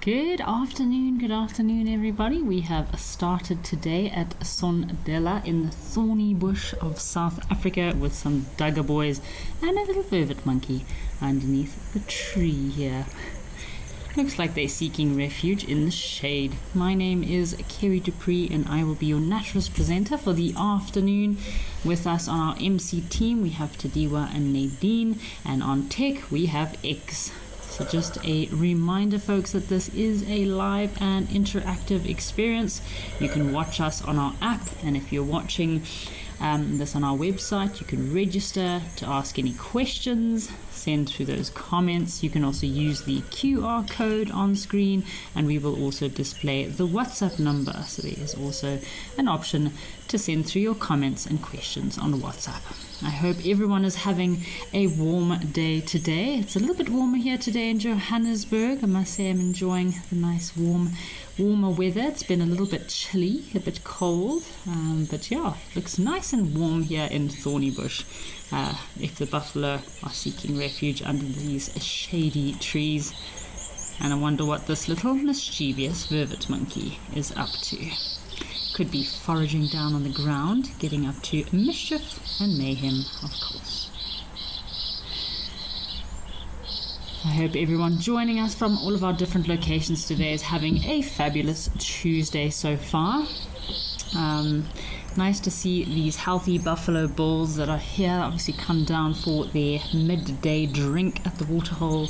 Good afternoon everybody. We have started today at Sondela in the thorny bush of South Africa with some dugger boys and a little vervet monkey underneath the tree here. Looks like they're seeking refuge in the shade. My name is Kerry Dupree and I will be your naturalist presenter for the afternoon. With us on our MC team we have Tadiwa and Nadine, and on tech we have X. So just a reminder folks that this is a live and interactive experience. You can watch us on our app, and if you're watching this on our website, you can register to ask any questions, send through those comments. You can also use the QR code on screen, and we will also display the WhatsApp number. So there is also an option to send through your comments and questions on WhatsApp. I hope everyone is having a warm day today. It's a little bit warmer here today in Johannesburg. I must say I'm enjoying the nice warmer weather. It's been a little bit chilly, a bit cold, but yeah, it looks nice and warm here in Thorny Bush. If the buffalo are seeking refuge under these shady trees. And I wonder what this little mischievous vervet monkey is up to. Could be foraging down on the ground, getting up to mischief and mayhem, of course. I hope everyone joining us from all of our different locations today is having a fabulous Tuesday so far. Nice to see these healthy buffalo bulls that are here, obviously come down for their midday drink at the waterhole.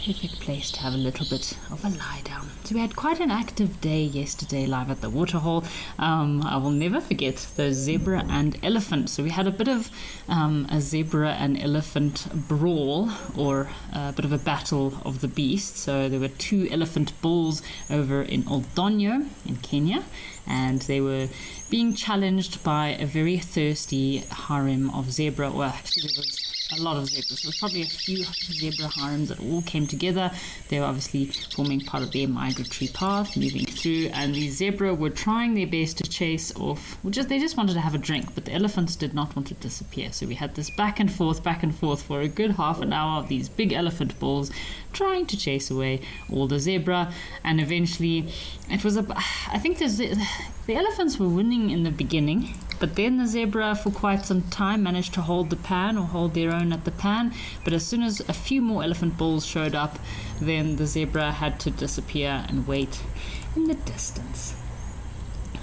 Perfect place to have a little bit of a lie down. So we had quite an active day yesterday live at the waterhole. I will never forget those zebra and elephant. So we had a bit of a zebra and elephant brawl, or a bit of a battle of the beasts. So there were two elephant bulls over in Oldonyo in Kenya, and they were being challenged by a very thirsty harem of zebra. Well, actually there was a lot of zebras. There was probably a few zebra harems that all came together. They were obviously forming part of their migratory path, moving through, and the zebra were trying their best to chase off. They just wanted to have a drink, but the elephants did not want to disappear. So we had this back and forth for a good half an hour of these big elephant bulls trying to chase away all the zebra, and eventually it was I think the elephants were winning in the beginning, but then the zebra for quite some time managed to hold the pan, or hold their own at the pan. But as soon as a few more elephant bulls showed up, then the zebra had to disappear and wait in the distance.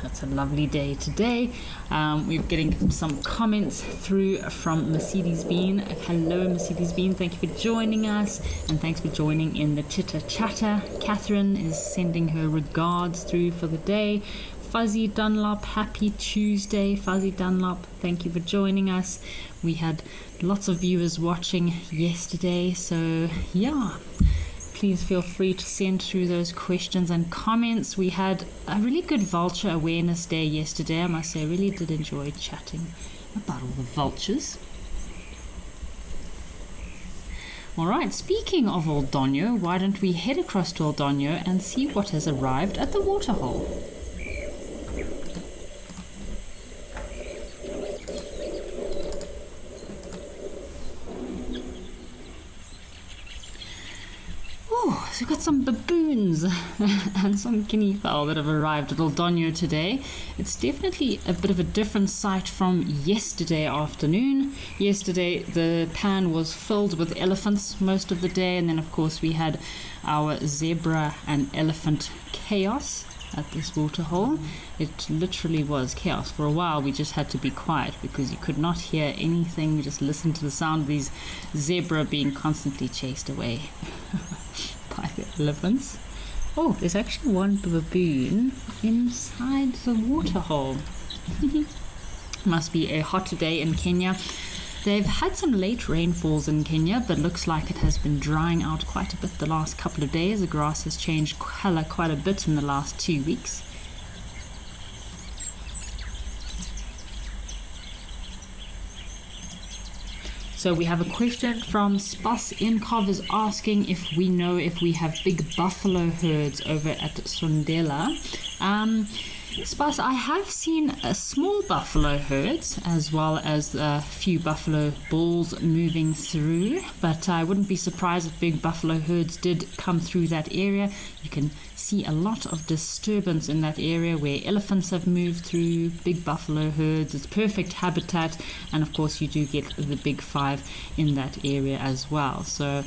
That's a lovely day today. We're getting some comments through from Mercedes Bean. Hello Mercedes Bean, thank you for joining us, and thanks for joining in the chitter chatter. Catherine is sending her regards through for the day. Fuzzy Dunlop, happy Tuesday. Fuzzy Dunlop, thank you for joining us. We had lots of viewers watching yesterday, so yeah, please feel free to send through those questions and comments. We had a really good vulture awareness day yesterday. I must say I really did enjoy chatting about all the vultures. Alright, speaking of Oldonyo, why don't we head across to Oldonyo and see what has arrived at the waterhole. So we've got some baboons and some guinea fowl that have arrived at Oldonyo today. It's definitely a bit of a different sight from yesterday afternoon. Yesterday the pan was filled with elephants most of the day, and then of course we had our zebra and elephant chaos at this waterhole. It literally was chaos. For a while we just had to be quiet because you could not hear anything. We just listened to the sound of these zebra being constantly chased away by the elephants. Oh, there's actually one baboon inside the waterhole. Must be a hot day in Kenya. They've had some late rainfalls in Kenya, but looks like it has been drying out quite a bit the last couple of days. The grass has changed color quite a bit in the last 2 weeks. So we have a question from Spas Inkov is asking if we know if we have big buffalo herds over at Sondela. Spas, I have seen small buffalo herds as well as a few buffalo bulls moving through, but I wouldn't be surprised if big buffalo herds did come through that area. You can see a lot of disturbance in that area where elephants have moved through, big buffalo herds. It's perfect habitat, and of course you do get the big five in that area as well. So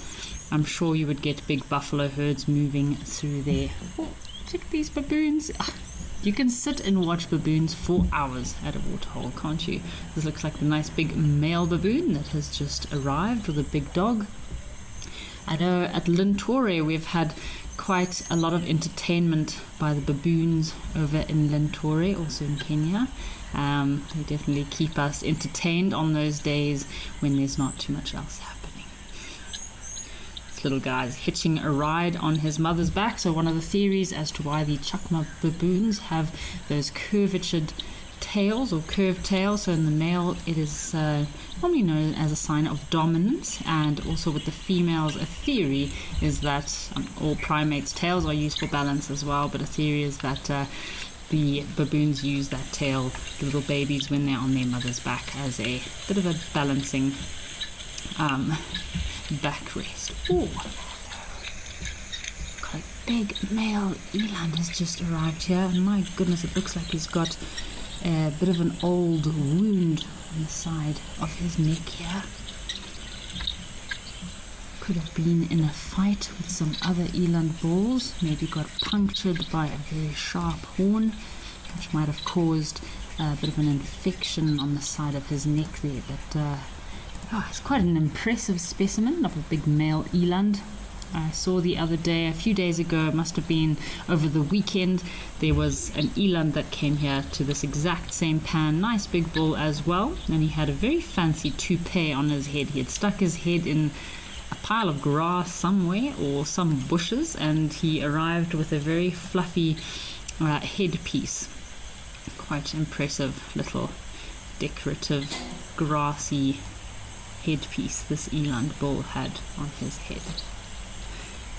I'm sure you would get big buffalo herds moving through there. Oh, check these baboons. You can sit and watch baboons for hours at a waterhole, can't you? This looks like the nice big male baboon that has just arrived with a big dog. I know at Lintore we've had quite a lot of entertainment by the baboons over in Lintore, also in Kenya. They definitely keep us entertained on those days when there's not too much else happening. Little guy's hitching a ride on his mother's back. So one of the theories as to why the Chakma baboons have those curvatured tails or curved tails, so in the male it is normally known as a sign of dominance, and also with the females a theory is that all primates' tails are used for balance as well, but a theory is that the baboons use that tail, the little babies, when they're on their mother's back as a bit of a balancing backrest. Oh, quite a big male eland has just arrived here, and my goodness, it looks like he's got a bit of an old wound on the side of his neck here. Could have been in a fight with some other eland bulls, maybe got punctured by a very sharp horn, which might have caused a bit of an infection on the side of his neck there, but it's quite an impressive specimen of a big male eland. I saw the other day, a few days ago, it must have been over the weekend, there was an eland that came here to this exact same pan, nice big bull as well, and he had a very fancy toupee on his head. He had stuck his head in a pile of grass somewhere or some bushes, and he arrived with a very fluffy headpiece. Quite impressive little decorative grassy headpiece this eland bull had on his head.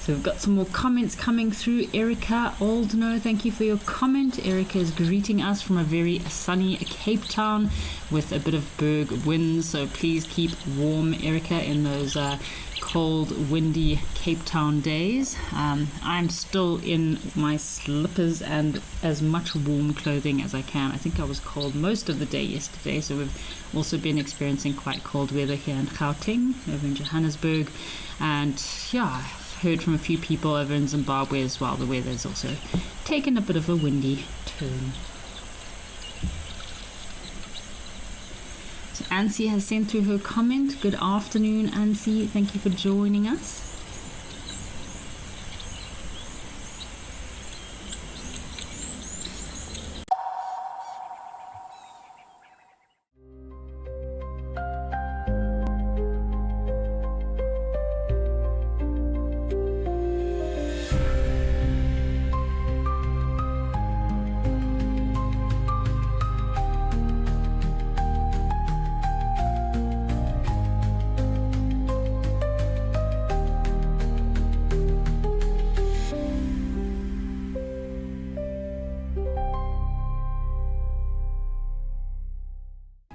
So we've got some more comments coming through. Erica Oldno, thank you for your comment. Erica is greeting us from a very sunny Cape Town with a bit of berg winds, so please keep warm, Erica, in those cold, windy Cape Town days. I'm still in my slippers and as much warm clothing as I can. I think I was cold most of the day yesterday, so we've also been experiencing quite cold weather here in Gauteng, over in Johannesburg, and yeah, I've heard from a few people over in Zimbabwe as well. The weather's also taken a bit of a windy turn. So Ansi has sent through her comment. Good afternoon, Ansi. Thank you for joining us.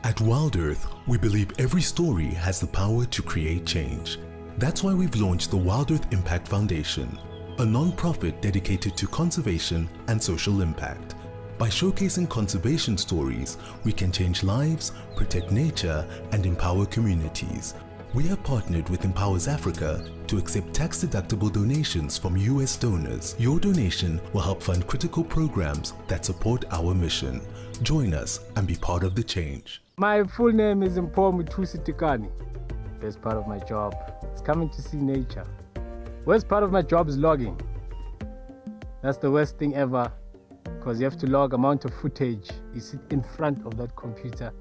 At Wild Earth, we believe every story has the power to create change. That's why we've launched the Wild Earth Impact Foundation, a non-profit dedicated to conservation and social impact. By showcasing conservation stories, we can change lives, protect nature, and empower communities. We have partnered with Empowers Africa to accept tax-deductible donations from US donors. Your donation will help fund critical programs that support our mission. Join us and be part of the change. My full name is Mpho Muthusi Tikani. Best part of my job is coming to see nature. Worst part of my job is logging. That's the worst thing ever, because you have to log amount of footage. You sit in front of that computer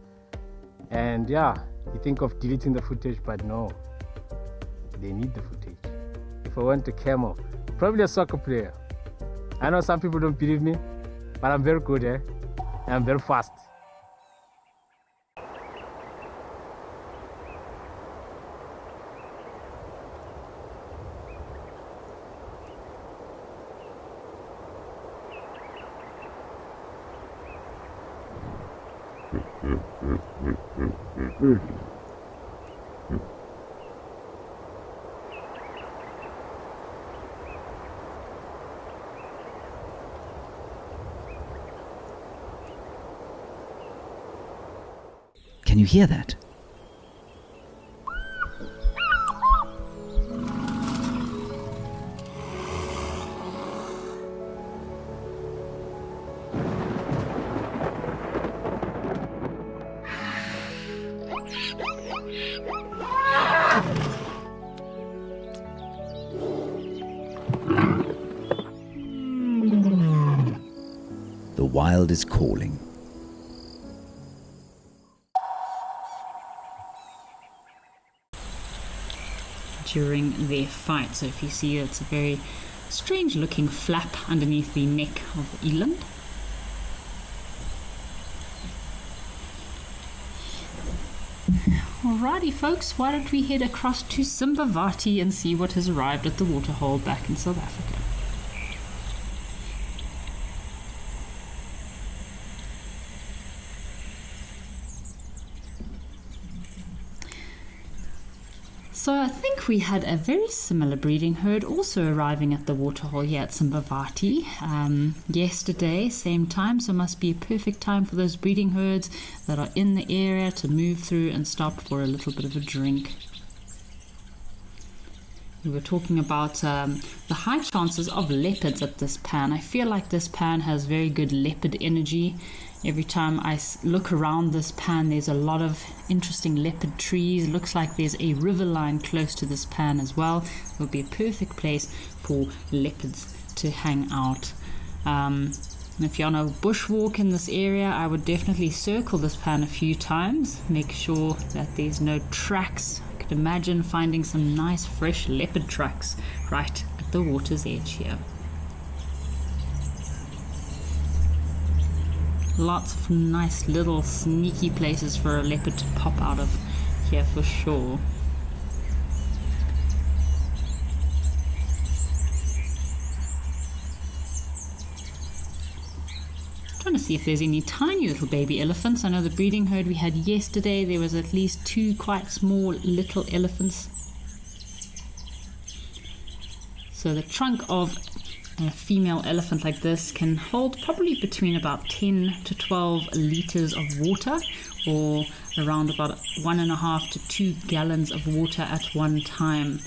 and yeah, you think of deleting the footage, but no, they need the footage. If I went a camel, probably a soccer player. I know some people don't believe me, but I'm very good, and I'm very fast. Can you hear that? The wild is calling. During their fight, so if you see, it's a very strange looking flap underneath the neck of the eland. Alrighty folks, why don't we head across to Simbavati and see what has arrived at the waterhole back in South Africa. So I think we had a very similar breeding herd also arriving at the waterhole here at Simbavati yesterday, same time, so must be a perfect time for those breeding herds that are in the area to move through and stop for a little bit of a drink. We were talking about the high chances of leopards at this pan. I feel like this pan has very good leopard energy. Every time I look around this pan, there's a lot of interesting leopard trees. Looks like there's a river line close to this pan as well. It would be a perfect place for leopards to hang out. And if you're on a bushwalk in this area, I would definitely circle this pan a few times. Make sure that there's no tracks. I could imagine finding some nice fresh leopard tracks right at the water's edge here. Lots of nice little sneaky places for a leopard to pop out of here for sure. Trying to see if there's any tiny little baby elephants. I know the breeding herd we had yesterday, there was at least 2 quite small little elephants. So the trunk of a female elephant like this can hold probably between about 10 to 12 liters of water, or around about 1.5 to 2 gallons of water at one time.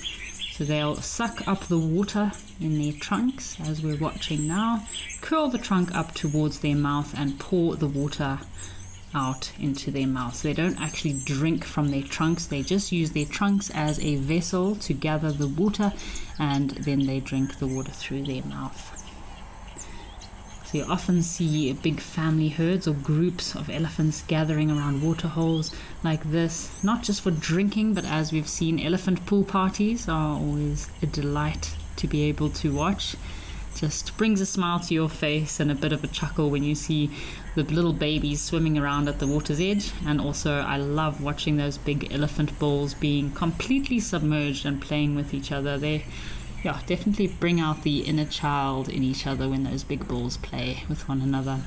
So they'll suck up the water in their trunks, as we're watching now, curl the trunk up towards their mouth and pour the water out into their mouth. So they don't actually drink from their trunks, they just use their trunks as a vessel to gather the water, and then they drink the water through their mouth. So you often see big family herds or groups of elephants gathering around waterholes like this, not just for drinking, but as we've seen, elephant pool parties are always a delight to be able to watch. Just brings a smile to your face and a bit of a chuckle when you see the little babies swimming around at the water's edge. And also I love watching those big elephant bulls being completely submerged and playing with each other. They definitely bring out the inner child in each other when those big bulls play with one another.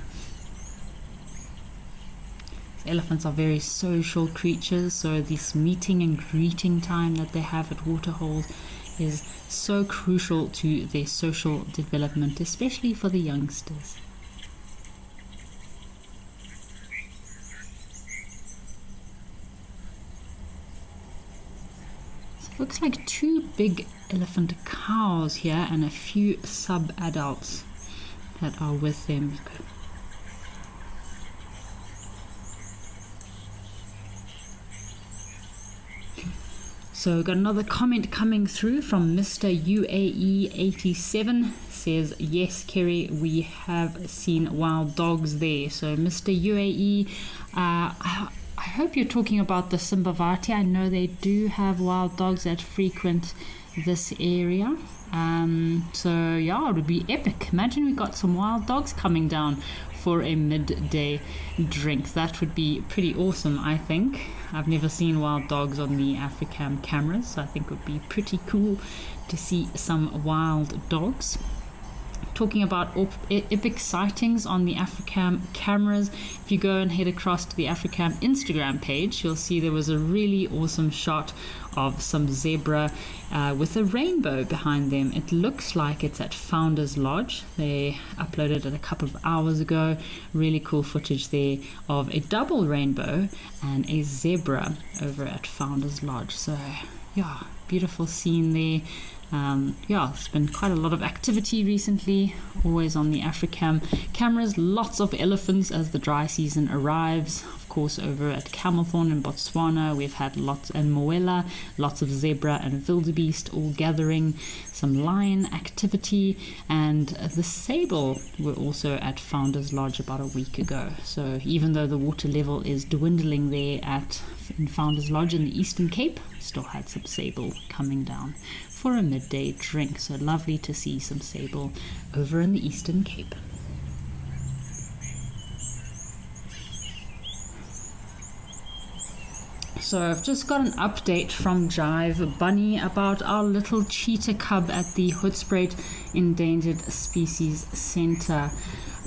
Elephants are very social creatures, so this meeting and greeting time that they have at waterholes is so crucial to their social development, especially for the youngsters. So it looks like 2 big elephant cows here and a few sub-adults that are with them. So got another comment coming through from Mr. UAE87. Says, yes, Kerry, we have seen wild dogs there. So Mr. UAE, I hope you're talking about the Simbavati. I know they do have wild dogs that frequent this area. So yeah, it would be epic. Imagine we got some wild dogs coming down for a midday drink. That would be pretty awesome, I think. I've never seen wild dogs on the Africam cameras, so I think it would be pretty cool to see some wild dogs. talking about epic sightings on the Africam cameras. If you go and head across to the Africam Instagram page, you'll see there was a really awesome shot of some zebra with a rainbow behind them. It looks like it's at Founders Lodge. They uploaded it a couple of hours ago. Really cool footage there of a double rainbow and a zebra over at Founders Lodge. So yeah, beautiful scene there. It's been quite a lot of activity recently, always on the Africam cameras. Lots of elephants as the dry season arrives. Of course, over at Camelthorn in Botswana, we've had lots, and Moella, lots of zebra and wildebeest all gathering. Some lion activity, and the sable were also at Founders Lodge about a week ago. So even though the water level is dwindling there in Founders Lodge in the Eastern Cape, still had some sable coming down for a midday drink. So lovely to see some sable over in the Eastern Cape. So I've just got an update from Jive Bunny about our little cheetah cub at the Hoedspruit Endangered Species Centre.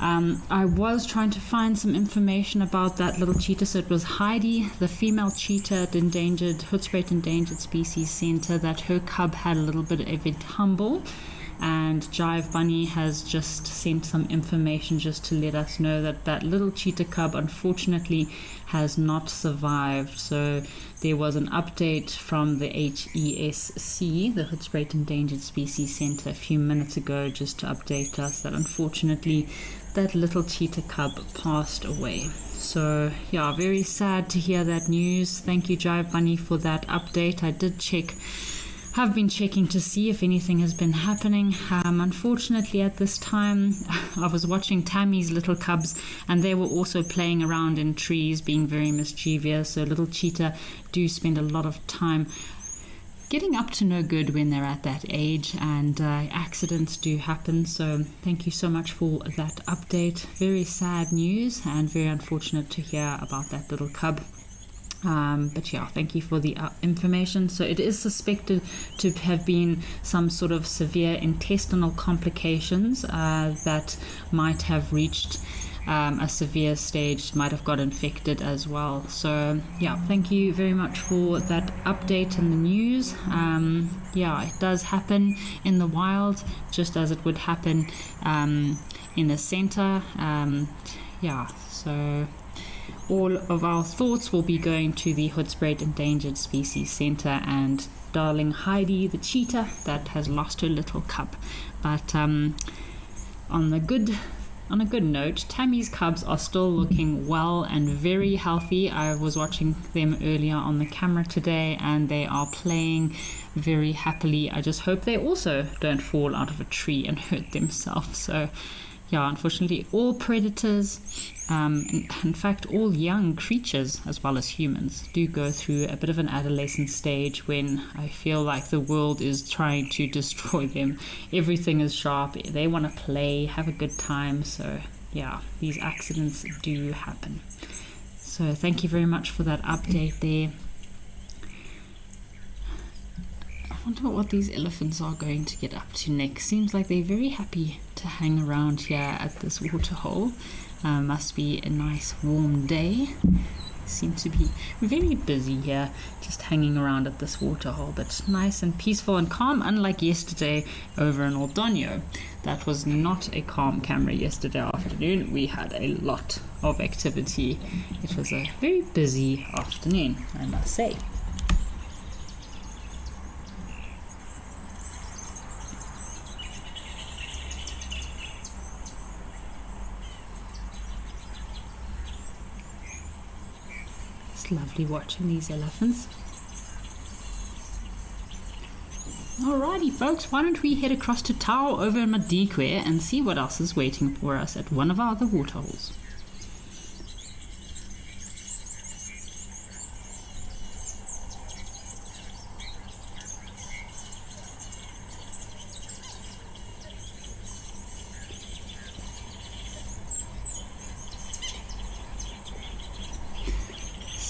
I was trying to find some information about that little cheetah. So it was Heidi, the female cheetah at Hoedspruit Endangered Species Centre, that her cub had a little bit of a tumble. And Jive Bunny has just sent some information just to let us know that that little cheetah cub unfortunately has not survived. So there was an update from the HESC, the Hoedspruit Endangered Species Centre, a few minutes ago, just to update us that unfortunately that little cheetah cub passed away. So yeah, very sad to hear that news. Thank you, Jive Bunny, for that update. I did have been checking to see if anything has been happening. Unfortunately, at this time, I was watching Tammy's little cubs, and they were also playing around in trees, being very mischievous. So little cheetah do spend a lot of time getting up to no good when they're at that age, and accidents do happen. So thank you so much for that update. Very sad news and very unfortunate to hear about that little cub. But yeah, thank you for the information. So it is suspected to have been some sort of severe intestinal complications that might have reached a severe stage, might have got infected as well. So yeah, thank you very much for that update in the news. It does happen in the wild, just as it would happen in the center. So all of our thoughts will be going to the Hoedspruit Endangered Species Centre and darling Heidi, the cheetah that has lost her little cub. But on a good note, Tammy's cubs are still looking well and very healthy. I was watching them earlier on the camera today, and they are playing very happily. I just hope they also don't fall out of a tree and hurt themselves. So yeah, unfortunately, all predators, in fact, all young creatures as well as humans, do go through a bit of an adolescent stage when I feel like the world is trying to destroy them. Everything is sharp. They want to play, have a good time. So yeah, these accidents do happen. So thank you very much for that update there. I wonder what these elephants are going to get up to next. Seems like they're very happy to hang around here at this waterhole. Must be a nice warm day. Seem to be very busy here, just hanging around at this waterhole, but nice and peaceful and calm, unlike yesterday over in Aldonio. That was not a calm camera yesterday afternoon. We had a lot of activity. It was a very busy afternoon, I must say. Lovely watching these elephants. Alrighty folks, why don't we head across to Tau over in Madikwe and see what else is waiting for us at one of our other waterholes.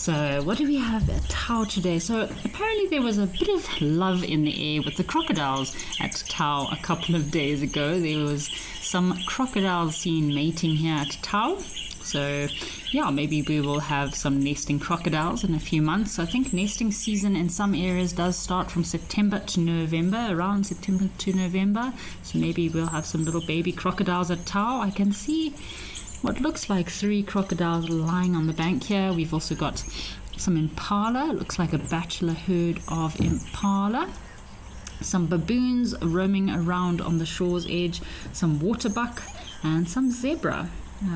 So what do we have at Tau today? So apparently there was a bit of love in the air with the crocodiles at Tau a couple of days ago. There was some crocodiles seen mating here at Tau. So yeah, maybe we will have some nesting crocodiles in a few months. I think nesting season in some areas does start from September to November, around September to November. So maybe we'll have some little baby crocodiles at Tau. I can see what looks like 3 crocodiles lying on the bank here. We've also got some impala. It looks like a bachelor herd of impala. Some baboons roaming around on the shore's edge, some waterbuck and some zebra.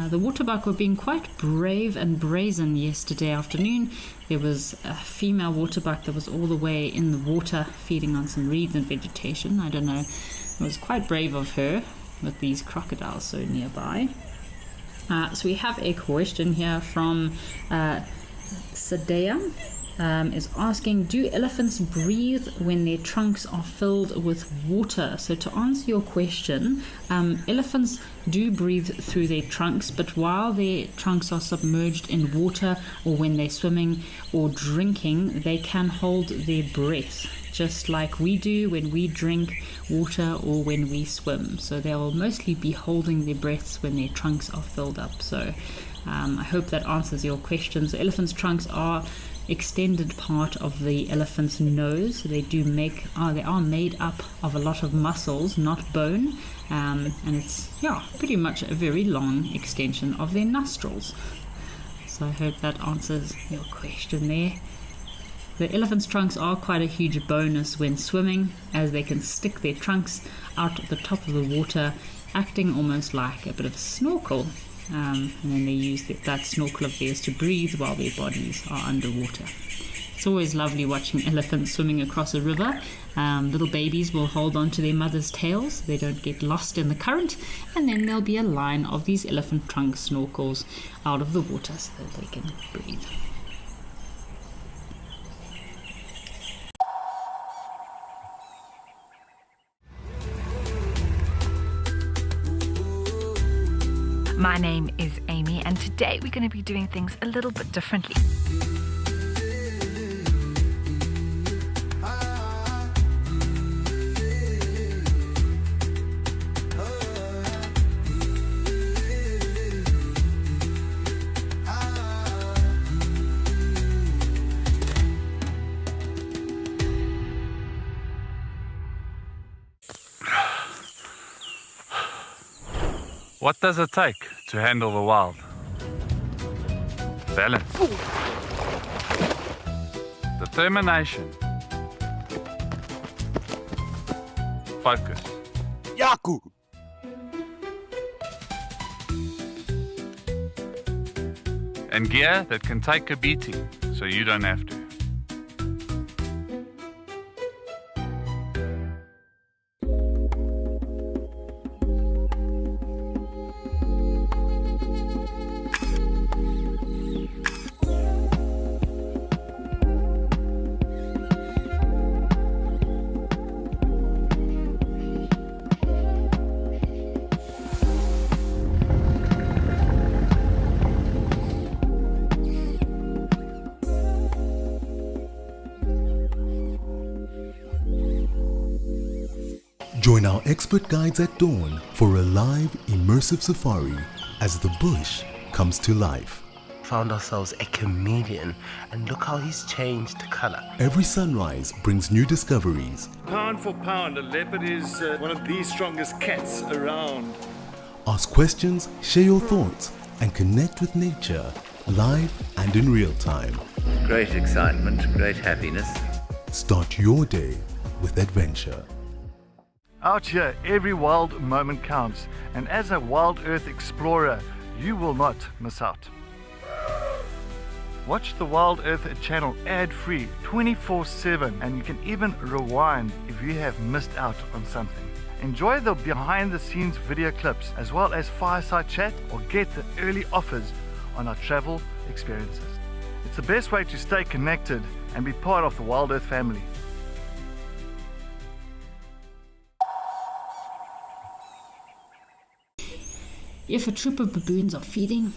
The waterbuck were being quite brave and brazen yesterday afternoon. There was a female waterbuck that was all the way in the water feeding on some reeds and vegetation. I don't know, it was quite brave of her with these crocodiles so nearby. So we have a question here from Sadea. Is asking, do elephants breathe when their trunks are filled with water? So to answer your question, elephants do breathe through their trunks, but while their trunks are submerged in water or when they're swimming or drinking, they can hold their breath, just like we do when we drink water or when we swim. So they'll mostly be holding their breaths when their trunks are filled up. So I hope that answers your question. So elephants' trunks are extended part of the elephant's nose. They are made up of a lot of muscles, not bone, and it's pretty much a very long extension of their nostrils. So I hope that answers your question there. The elephant's trunks are quite a huge bonus when swimming, as they can stick their trunks out at the top of the water, acting almost like a bit of a snorkel. And then they use that snorkel of theirs to breathe while their bodies are underwater. It's always lovely watching elephants swimming across a river. Little babies will hold on to their mother's tails so they don't get lost in the current, and then there'll be a line of these elephant trunk snorkels out of the water so that they can breathe. My name is Amy, and today we're going to be doing things a little bit differently. What does it take to handle the wild? Balance. Determination. Focus. Yaku! And gear that can take a beating so you don't have to. Join our expert guides at dawn for a live, immersive safari as the bush comes to life. Found ourselves a chameleon, and look how he's changed color. Every sunrise brings new discoveries. Pound for pound, a leopard is one of the strongest cats around. Ask questions, share your thoughts, and connect with nature live and in real time. Great excitement, great happiness. Start your day with adventure. Out here, every wild moment counts, and as a Wild Earth explorer, you will not miss out. Watch the Wild Earth channel ad-free 24/7, and you can even rewind if you have missed out on something. Enjoy the behind-the-scenes video clips as well as fireside chat, or get the early offers on our travel experiences. It's the best way to stay connected and be part of the Wild Earth family. If a troop of baboons are feeding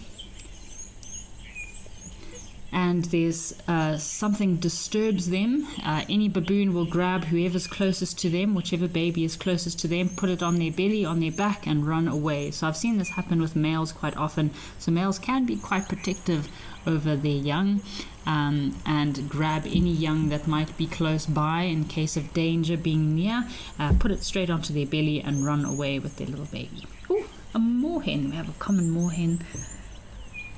and there's something disturbs them, any baboon will grab whoever's closest to them, whichever baby is closest to them, put it on their belly, on their back, and run away. So I've seen this happen with males quite often. So males can be quite protective over their young, and grab any young that might be close by in case of danger being near, put it straight onto their belly and run away with their little baby. Oh, a moorhen. We have a common moorhen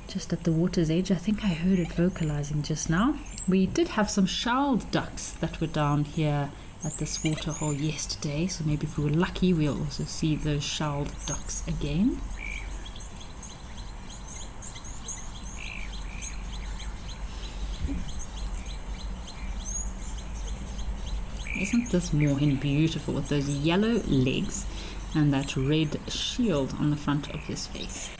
just at the water's edge. I think I heard it vocalizing just now. We did have some shelled ducks that were down here at this waterhole yesterday, so maybe if we were lucky we'll also see those shelled ducks again. Isn't this moorhen beautiful with those yellow legs and that red shield on the front of his face?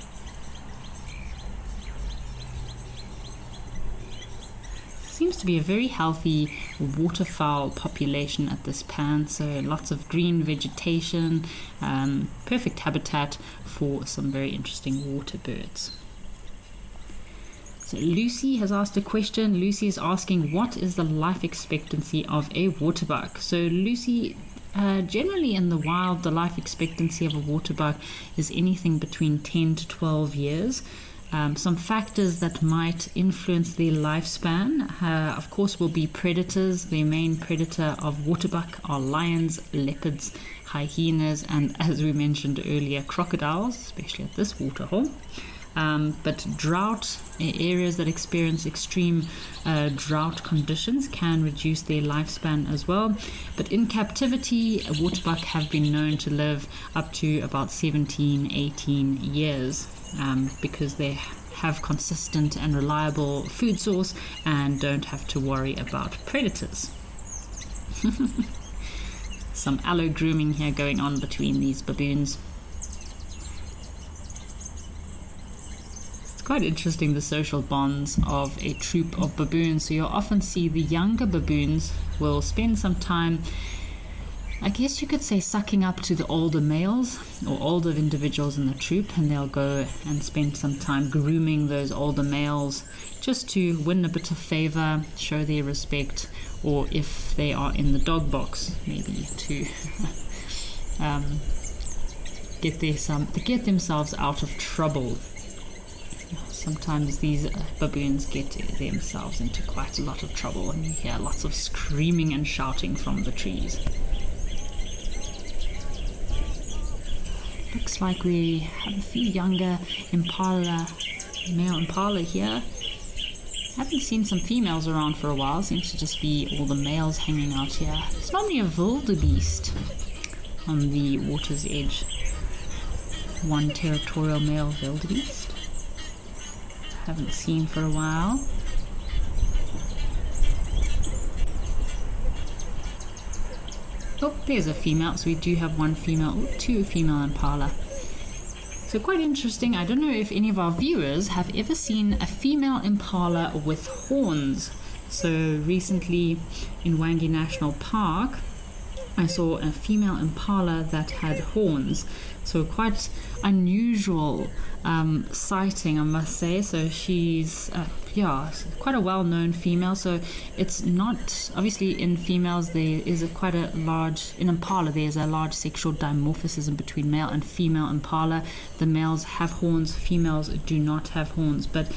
Seems to be a very healthy waterfowl population at this pan, so lots of green vegetation, perfect habitat for some very interesting water birds. So Lucy has asked a question. Lucy is asking, what is the life expectancy of a waterbuck? So Lucy, generally in the wild, the life expectancy of a waterbuck is anything between 10 to 12 years. Some factors that might influence their lifespan, of course, will be predators. The main predator of waterbuck are lions, leopards, hyenas, and as we mentioned earlier, crocodiles, especially at this waterhole. But drought, areas that experience extreme drought conditions can reduce their lifespan as well. But in captivity, a waterbuck have been known to live up to about 17, 18 years because they have consistent and reliable food source and don't have to worry about predators. Some allo grooming here going on between these baboons. Quite interesting, the social bonds of a troop of baboons. So you'll often see the younger baboons will spend some time, I guess you could say, sucking up to the older males or older individuals in the troop, and they'll go and spend some time grooming those older males just to win a bit of favor, show their respect, or if they are in the dog box, maybe to get themselves out of trouble. Sometimes these baboons get themselves into quite a lot of trouble, and you hear lots of screaming and shouting from the trees. Looks like we have a few younger male impala here. Haven't seen some females around for a while. Seems to just be all the males hanging out here. There's normally a wildebeest on the water's edge. One territorial male wildebeest. Haven't seen for a while. Oh, there's a female. So we do have one female, two female impala. So quite interesting. I don't know if any of our viewers have ever seen a female impala with horns. So recently in Wangi National Park, I saw a female impala that had horns. So quite unusual sighting, I must say. So she's quite a well-known female. So it's not, obviously in females there is in impala there's a large sexual dimorphism between male and female impala. The males have horns, females do not have horns, but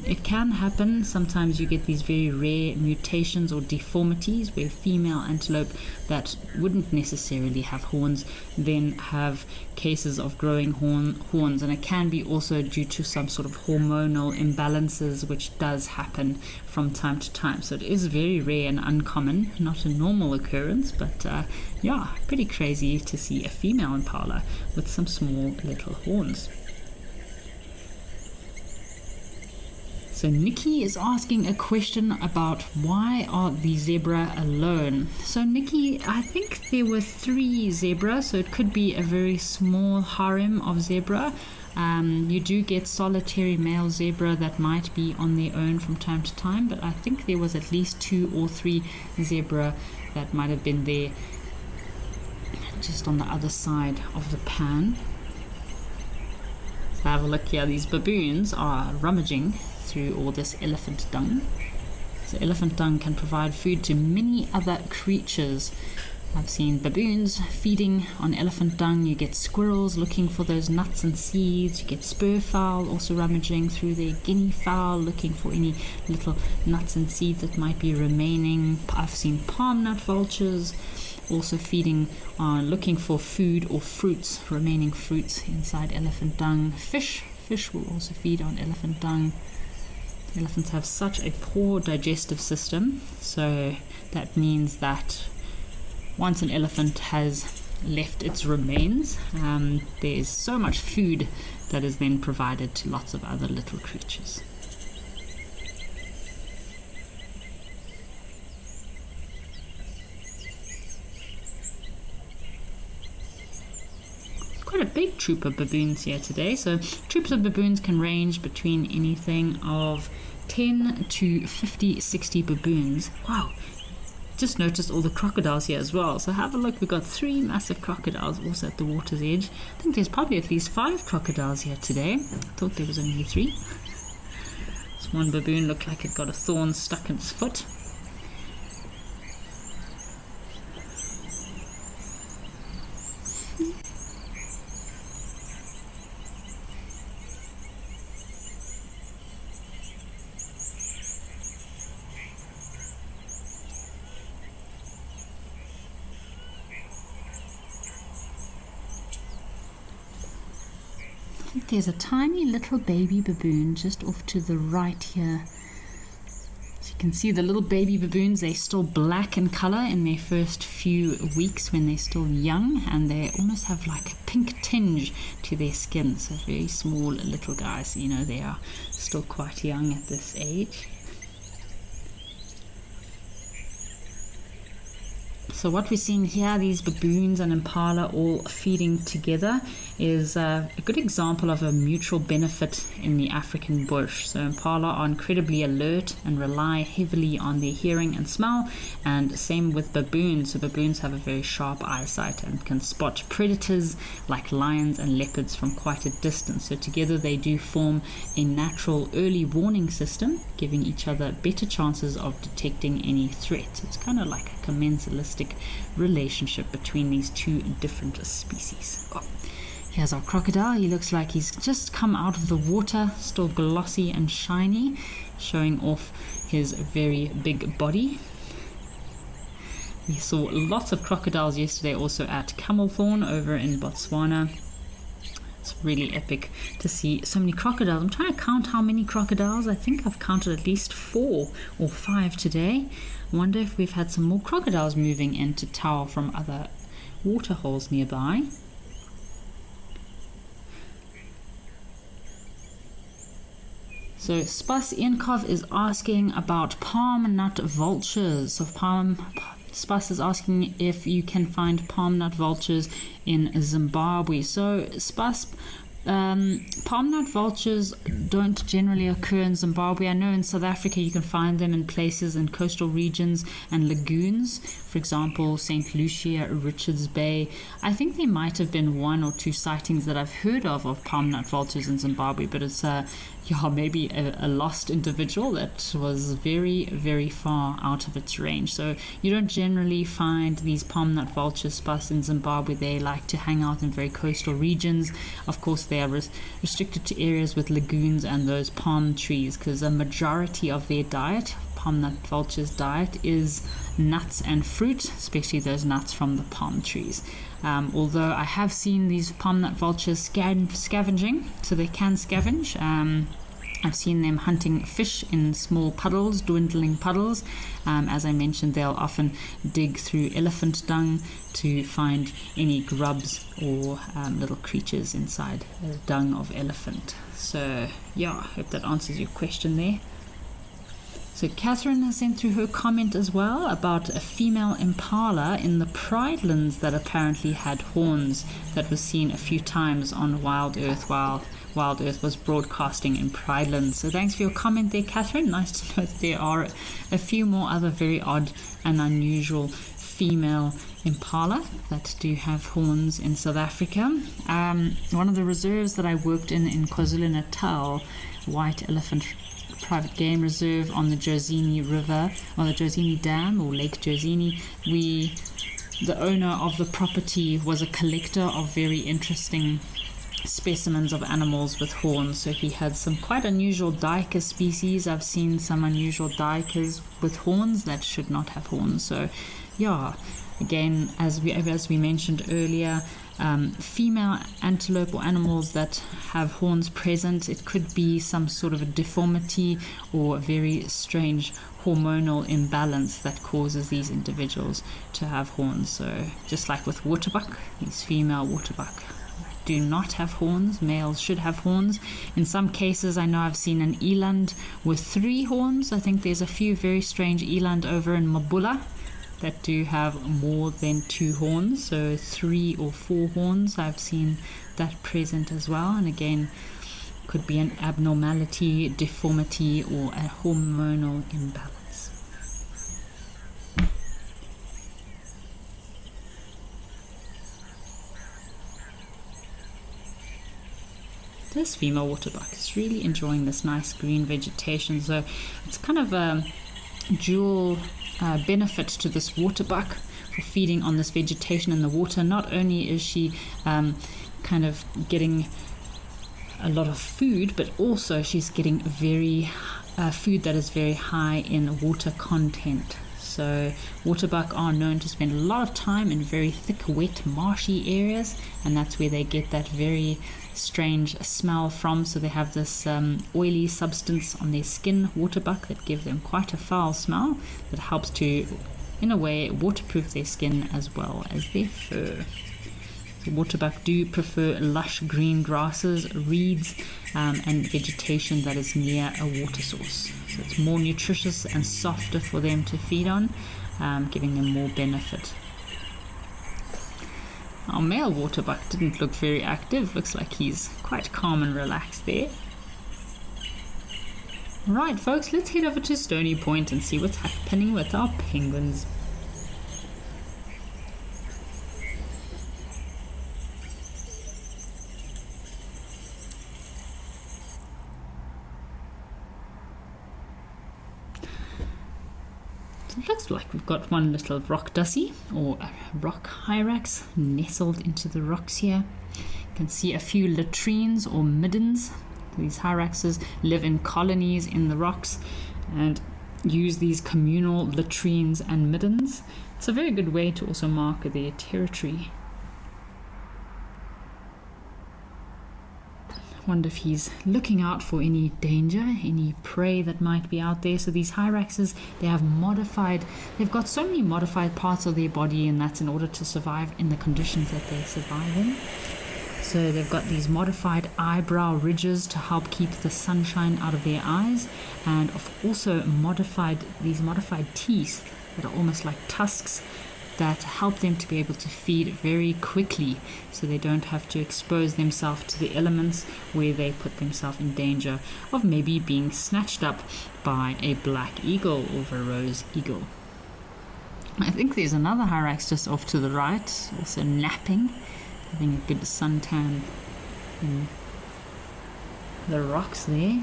it can happen. Sometimes you get these very rare mutations or deformities where female antelope that wouldn't necessarily have horns then have cases of growing horns, and it can be also due to some sort of hormonal imbalances, which does happen from time to time. So it is very rare and uncommon, not a normal occurrence, but pretty crazy to see a female impala with some small little horns. So Nikki is asking a question about why are the zebra alone. So Nikki, I think there were 3 zebras, so it could be a very small harem of zebra. You do get solitary male zebra that might be on their own from time to time, but I think there was at least 2 or 3 zebra that might have been there just on the other side of the pan. So have a look here. These baboons are rummaging through all this elephant dung. So elephant dung can provide food to many other creatures. I've seen baboons feeding on elephant dung. You get squirrels looking for those nuts and seeds. You get spurfowl also rummaging through their guinea fowl, looking for any little nuts and seeds that might be remaining. I've seen palm nut vultures also feeding on, looking for food or fruits, remaining fruits inside elephant dung. Fish will also feed on elephant dung. Elephants have such a poor digestive system, so that means that once an elephant has left its remains, there's so much food that is then provided to lots of other little creatures. Quite a big troop of baboons here today. So troops of baboons can range between anything of 10 to 50, 60 baboons. Wow. Just noticed all the crocodiles here as well. So have a look. We've got 3 massive crocodiles also at the water's edge. I think there's probably at least 5 crocodiles here today. I thought there was only 3. This one baboon looked like it got a thorn stuck in its foot. There's a tiny little baby baboon just off to the right here. So you can see the little baby baboons, they're still black in color in their first few weeks when they're still young, and they almost have like a pink tinge to their skin. So very small little guys, you know, they are still quite young at this age. So what we're seeing here, these baboons and impala all feeding together, is a good example of a mutual benefit in the African bush. So impala are incredibly alert and rely heavily on their hearing and smell, and same with baboons. So baboons have a very sharp eyesight and can spot predators like lions and leopards from quite a distance. So together they do form a natural early warning system, giving each other better chances of detecting any threat. It's kind of like a commensalistic relationship between these two different species. Here's our crocodile. He looks like he's just come out of the water, still glossy and shiny, showing off his very big body. We saw lots of crocodiles yesterday also at Camelthorn over in Botswana. It's really epic to see so many crocodiles. I'm trying to count how many crocodiles. I think I've counted at least 4 or 5 today. I wonder if we've had some more crocodiles moving into Tau from other waterholes nearby. So Spas Iankov is asking about palm nut vultures. So Spas is asking if you can find palm nut vultures in Zimbabwe. So Spas, palm nut vultures don't generally occur in Zimbabwe. I know in South Africa you can find them in places in coastal regions and lagoons. For example, St. Lucia, Richards Bay. I think there might have been 1 or 2 sightings that I've heard of palm nut vultures in Zimbabwe, but it's maybe a lost individual that was very, very far out of its range. So you don't generally find these palm nut vultures Spas in Zimbabwe. They like to hang out in very coastal regions. Of course, they are restricted to areas with lagoons and those palm trees, because a majority of their diet, palm nut vultures' diet, is nuts and fruit, especially those nuts from the palm trees. Although I have seen these palm nut vultures scavenging, so they can scavenge. I've seen them hunting fish in small puddles, dwindling puddles. As I mentioned, they'll often dig through elephant dung to find any grubs or little creatures inside the dung of elephant. So yeah, I hope that answers your question there. So Catherine has sent through her comment as well about a female impala in the Pridelands that apparently had horns, that was seen a few times on Wild Earth while Wild Earth was broadcasting in Pridelands. So thanks for your comment there, Catherine. Nice to know that there are a few more other very odd and unusual female impala that do have horns in South Africa. One of the reserves that I worked in KwaZulu-Natal, white elephant private game reserve on the Jozini River, on the Jozini Dam or Lake Jozini. The owner of the property was a collector of very interesting specimens of animals with horns. So he had some quite unusual duiker species. I've seen some unusual duikers with horns that should not have horns. So yeah, again, as we mentioned earlier, female antelope or animals that have horns present, it could be some sort of a deformity or a very strange hormonal imbalance that causes these individuals to have horns. So just like with waterbuck, these female waterbuck do not have horns. Males should have horns. In some cases, I know I've seen an eland with 3 horns. I think there's a few very strange eland over in Mabula that do have more than 2 horns, so 3 or 4 horns. I've seen that present as well, and again, could be an abnormality, deformity, or a hormonal imbalance. This female waterbuck is really enjoying this nice green vegetation, so it's kind of a dual benefit to this waterbuck for feeding on this vegetation in the water. Not only is she kind of getting a lot of food, but also she's getting very food that is very high in water content. So waterbuck are known to spend a lot of time in very thick, wet, marshy areas, and that's where they get that very strange smell from. So they have this oily substance on their skin, waterbuck, that gives them quite a foul smell that helps to, in a way, waterproof their skin as well as their fur. So waterbuck do prefer lush green grasses, reeds, and vegetation that is near a water source. So it's more nutritious and softer for them to feed on, giving them more benefit. Our male waterbuck didn't look very active. Looks like he's quite calm and relaxed there. Right, folks, let's head over to Stony Point and see what's happening with our penguins. It looks like we've got one little rock dussie or a rock hyrax nestled into the rocks here. You can see a few latrines or middens. These hyraxes live in colonies in the rocks and use these communal latrines and middens. It's a very good way to also mark their territory. Wonder if he's looking out for any danger, any prey that might be out there. So these hyraxes, they've got so many modified parts of their body, and that's in order to survive in the conditions that they survive in. So they've got these modified eyebrow ridges to help keep the sunshine out of their eyes, and also these modified teeth that are almost like tusks that help them to be able to feed very quickly, so they don't have to expose themselves to the elements where they put themselves in danger of maybe being snatched up by a black eagle or a rose eagle. I think there's another hyrax just off to the right, also napping, having a good suntan in the rocks there.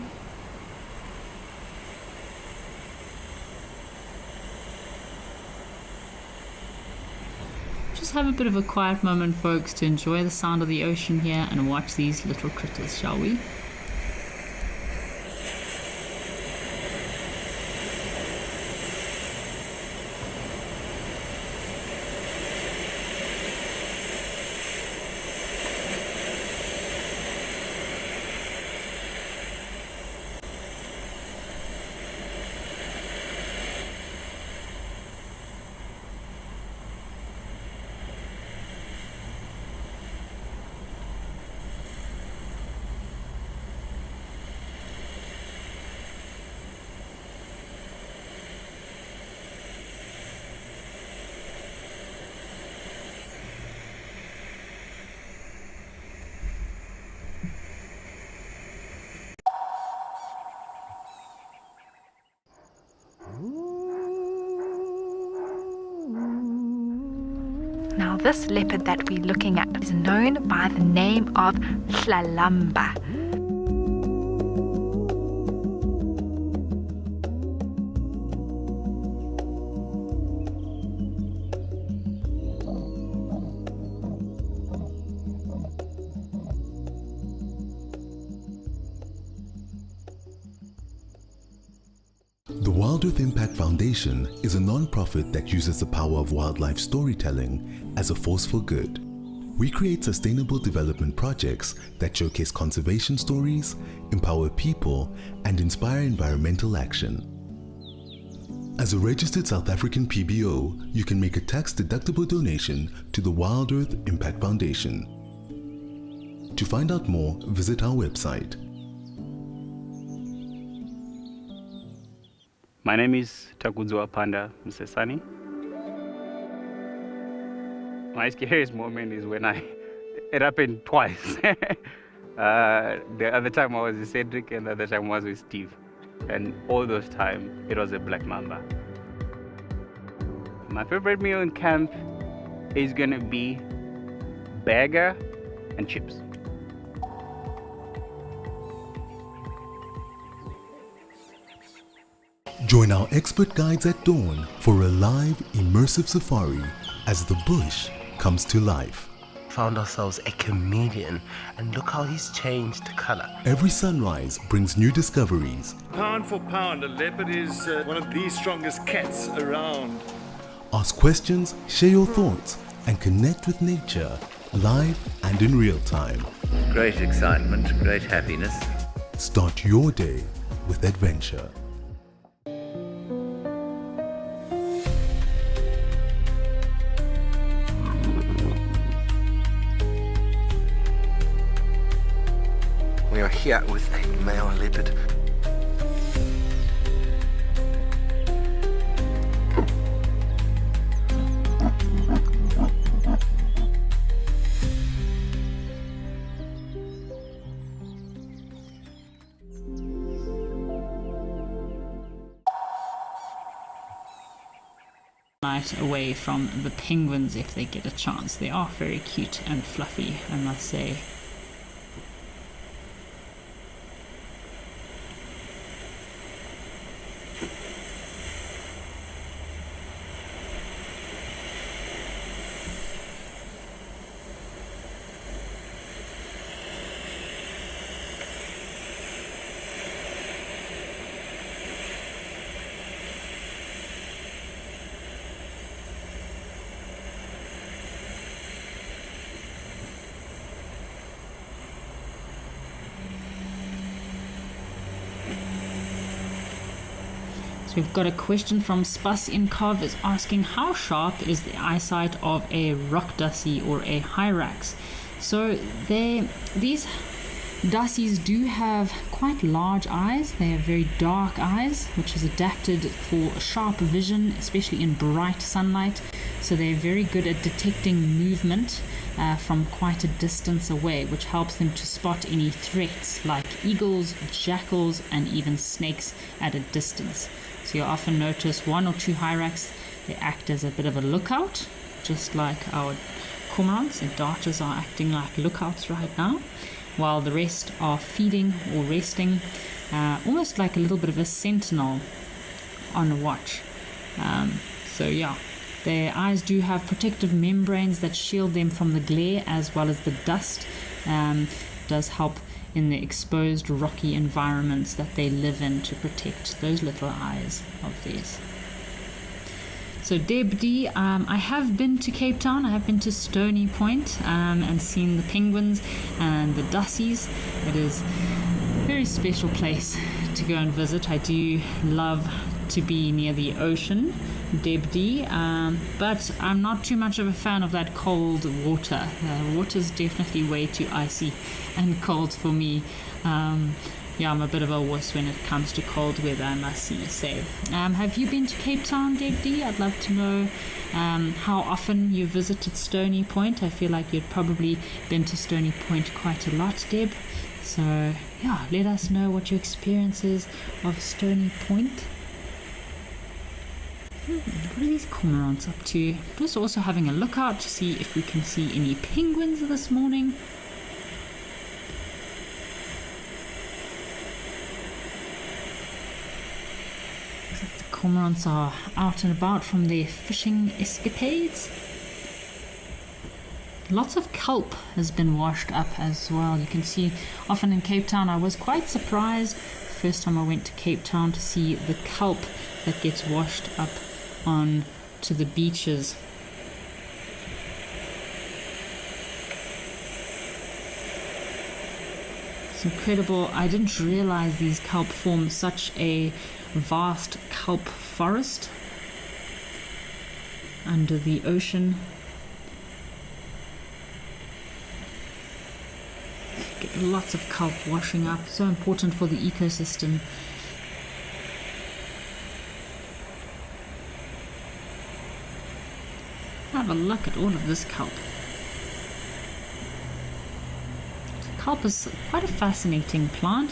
Just have a bit of a quiet moment, folks, to enjoy the sound of the ocean here and watch these little critters, shall we? Now this leopard that we're looking at is known by the name of Hlalamba. Wild Earth Impact Foundation is a non-profit that uses the power of wildlife storytelling as a force for good. We create sustainable development projects that showcase conservation stories, empower people, and inspire environmental action. As a registered South African PBO, you can make a tax-deductible donation to the Wild Earth Impact Foundation. To find out more, visit our website. My name is Takudzwa Panda Msesani. My scariest moment is when it happened twice. The other time I was with Cedric and the other time I was with Steve. And all those times, it was a black mamba. My favorite meal in camp is gonna be burger and chips. Join our expert guides at dawn for a live, immersive safari as the bush comes to life. Found ourselves a chameleon, and look how he's changed color. Every sunrise brings new discoveries. Pound for pound, a leopard is one of the strongest cats around. Ask questions, share your thoughts, and connect with nature, live and in real time. Great excitement, great happiness. Start your day with adventure. We are here with a male leopard. Away from the penguins if they get a chance. They are very cute and fluffy, I must say. So we've got a question from Spas in Cov is asking, how sharp is the eyesight of a rock dussie or a hyrax? So these dassies do have quite large eyes. They have very dark eyes, which is adapted for sharp vision, especially in bright sunlight. So they're very good at detecting movement from quite a distance away, which helps them to spot any threats like eagles, jackals, and even snakes at a distance. So you'll often notice one or two hyrax, they act as a bit of a lookout, just like our cormorants and darters are acting like lookouts right now, while the rest are feeding or resting, almost like a little bit of a sentinel on watch. So yeah, their eyes do have protective membranes that shield them from the glare as well as the dust. Does help in the exposed rocky environments that they live in to protect those little eyes of theirs. So Deb D, I have been to Cape Town, I have been to Stony Point and seen the penguins and the dassies. It is a very special place to go and visit. I do love to be near the ocean, Deb D, but I'm not too much of a fan of that cold water. Water's definitely way too icy and cold for me. Yeah, I'm a bit of a wuss when it comes to cold weather, I must say. Have you been to Cape Town, Deb D? I'd love to know how often you visited Stony Point. I feel like you'd probably been to Stony Point quite a lot, Deb. So yeah, let us know what your experience is of Stony Point. What are these cormorants up to? Just also having a look out to see if we can see any penguins this morning. Looks like the cormorants are out and about from their fishing escapades. Lots of kelp has been washed up as well. You can see often in Cape Town. I was quite surprised the first time I went to Cape Town to see the kelp that gets washed up on to the beaches. It's incredible. I didn't realize these kelp form such a vast kelp forest under the ocean. Get lots of kelp washing up, so important for the ecosystem. Have a look at all of this kelp. Kelp is quite a fascinating plant.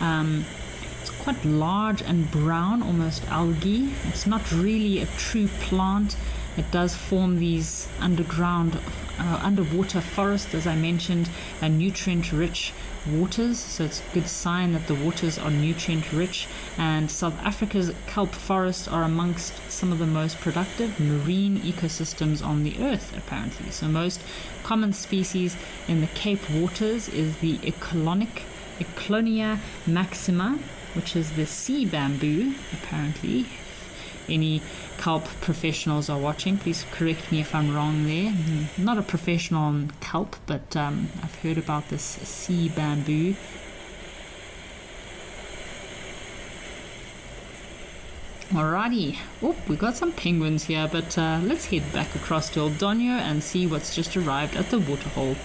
It's quite large and brown, almost algae. It's not really a true plant. It does form these underwater forests, as I mentioned, and nutrient-rich waters. So it's a good sign that the waters are nutrient-rich. And South Africa's kelp forests are amongst some of the most productive marine ecosystems on the earth, apparently. So most common species in the Cape waters is the Eclonia maxima, which is the sea bamboo, apparently. Any kelp professionals are watching, please correct me if I'm wrong there. I'm not a professional on kelp, but I've heard about this sea bamboo. Alrighty, we got some penguins here, but let's head back across to El Doño and see what's just arrived at the waterhole.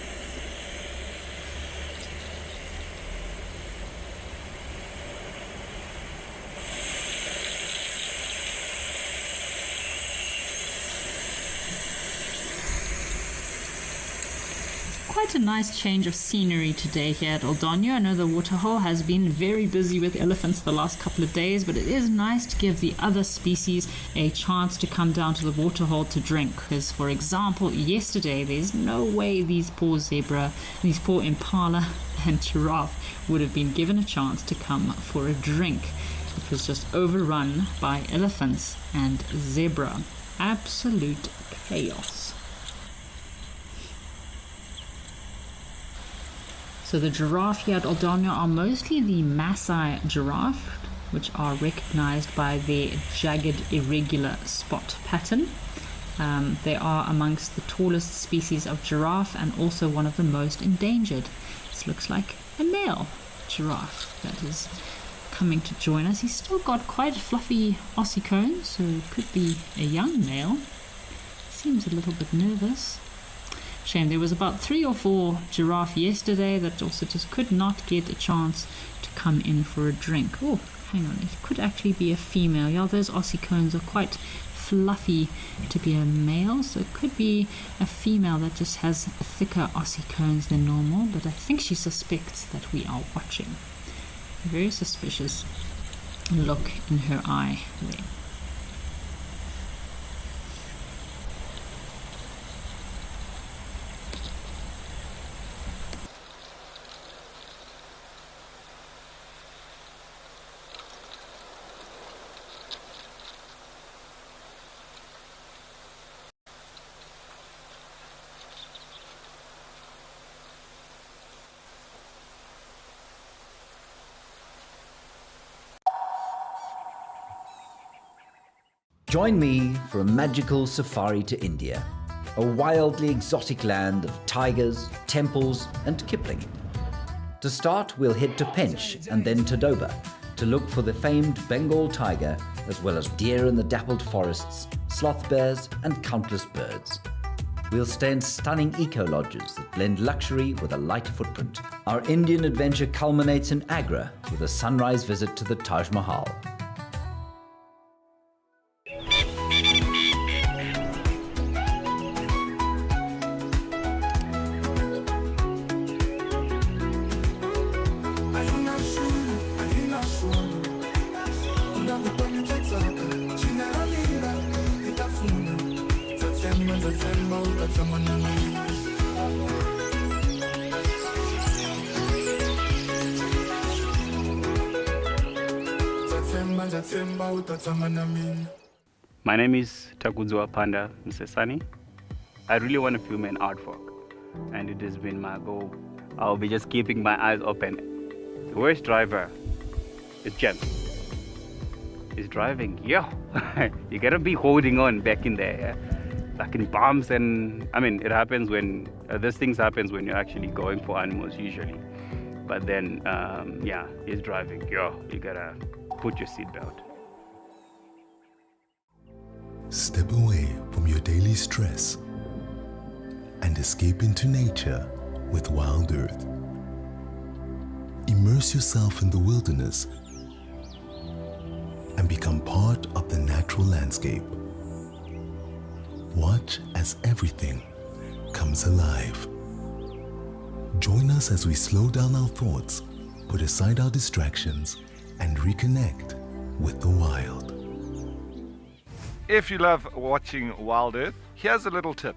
Quite a nice change of scenery today here at El Doño. I know the waterhole has been very busy with elephants the last couple of days, but it is nice to give the other species a chance to come down to the waterhole to drink. Because, for example, yesterday there's no way these poor zebra, these poor impala and giraffe would have been given a chance to come for a drink. It was just overrun by elephants and zebra. Absolute chaos. So the giraffe here at El Doño are mostly the Maasai giraffe, which are recognized by their jagged irregular spot pattern. They are amongst the tallest species of giraffe and also one of the most endangered. This looks like a male giraffe that is coming to join us. He's still got quite fluffy ossicones, so it could be a young male. Seems a little bit nervous. Shame, there was about 3 or 4 giraffe yesterday that also just could not get a chance to come in for a drink. Oh, hang on, it could actually be a female. Yeah, those ossicones are quite fluffy to be a male, so it could be a female that just has thicker ossicones than normal, but I think she suspects that we are watching. A very suspicious look in her eye there. Join me for a magical safari to India, a wildly exotic land of tigers, temples and Kipling. To start, we'll head to Pench and then to Doba to look for the famed Bengal tiger, as well as deer in the dappled forests, sloth bears and countless birds. We'll stay in stunning eco-lodges that blend luxury with a light footprint. Our Indian adventure culminates in Agra with a sunrise visit to the Taj Mahal. My name is Takudzwa Panda Msesani. I really want to film an artwork, and it has been my goal. I'll be just keeping my eyes open. The worst driver is Jen. he's driving. Yeah, you gotta be holding on back in there. Yeah? Like in bumps, and I mean, it happens when these things happens when you're actually going for animals usually. But then, yeah, he's driving. Yeah, you gotta put your seatbelt. Step away from your daily stress and escape into nature with Wild Earth. Immerse yourself in the wilderness and become part of the natural landscape. Watch as everything comes alive. Join us as we slow down our thoughts, put aside our distractions, and reconnect with the wild. If you love watching Wild Earth, here's a little tip.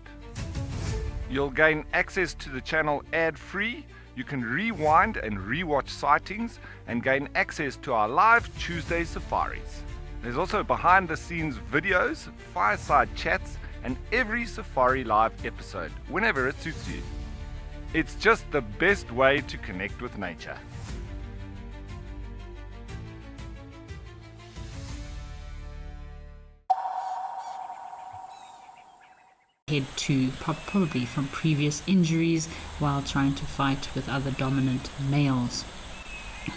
You'll gain access to the channel ad-free. You can rewind and rewatch sightings and gain access to our live Tuesday safaris. There's also behind-the-scenes videos, fireside chats, and every safari live episode, whenever it suits you. It's just the best way to connect with nature. Head to probably from previous injuries while trying to fight with other dominant males.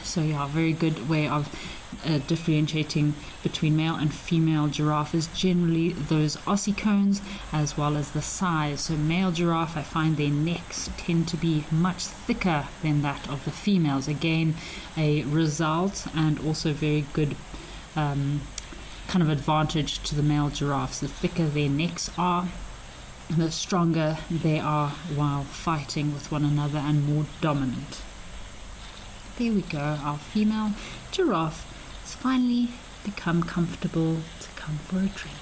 So yeah, a very good way of differentiating between male and female giraffe is generally those ossicones as well as the size. So male giraffe, I find their necks tend to be much thicker than that of the females. Again, a result and also very good kind of advantage to the male giraffes. The thicker their necks are, the stronger they are while fighting with one another and more dominant. There we go, our female giraffe has finally become comfortable to come for a drink.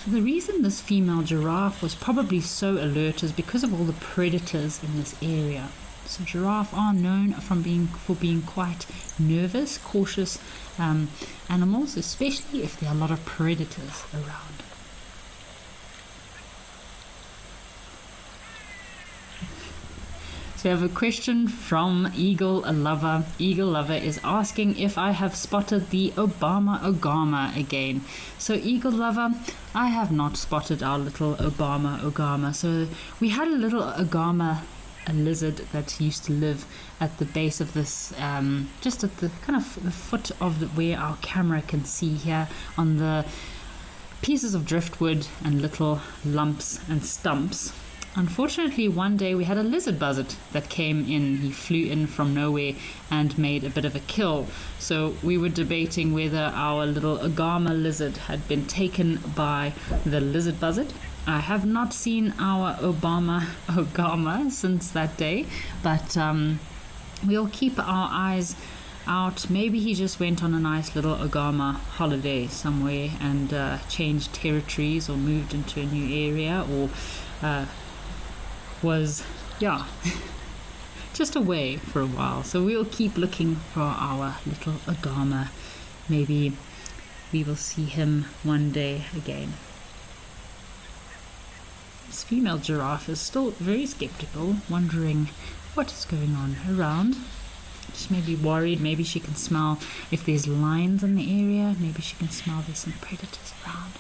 So the reason this female giraffe was probably so alert is because of all the predators in this area. So giraffe are known for being quite nervous, cautious animals, especially if there are a lot of predators around. So we have a question from Eagle Lover. Eagle Lover is asking if I have spotted the Obama again. So Eagle Lover, I have not spotted our little Obama. So we had a little a lizard that used to live at the base of this, just at the kind of the foot of where our camera can see here on the pieces of driftwood and little lumps and stumps. Unfortunately, one day we had a lizard buzzard that came in. He flew in from nowhere and made a bit of a kill. So we were debating whether our little Agama lizard had been taken by the lizard buzzard. I have not seen our Agama since that day, but we'll keep our eyes out. Maybe he just went on a nice little Agama holiday somewhere and changed territories or moved into a new area, or was just away for a while. So we'll keep looking for our little Agama. Maybe we will see him one day again. This female giraffe is still very skeptical, wondering what is going on around. She may be worried. Maybe she can smell if there's lions in the area. Maybe she can smell there's some predators around.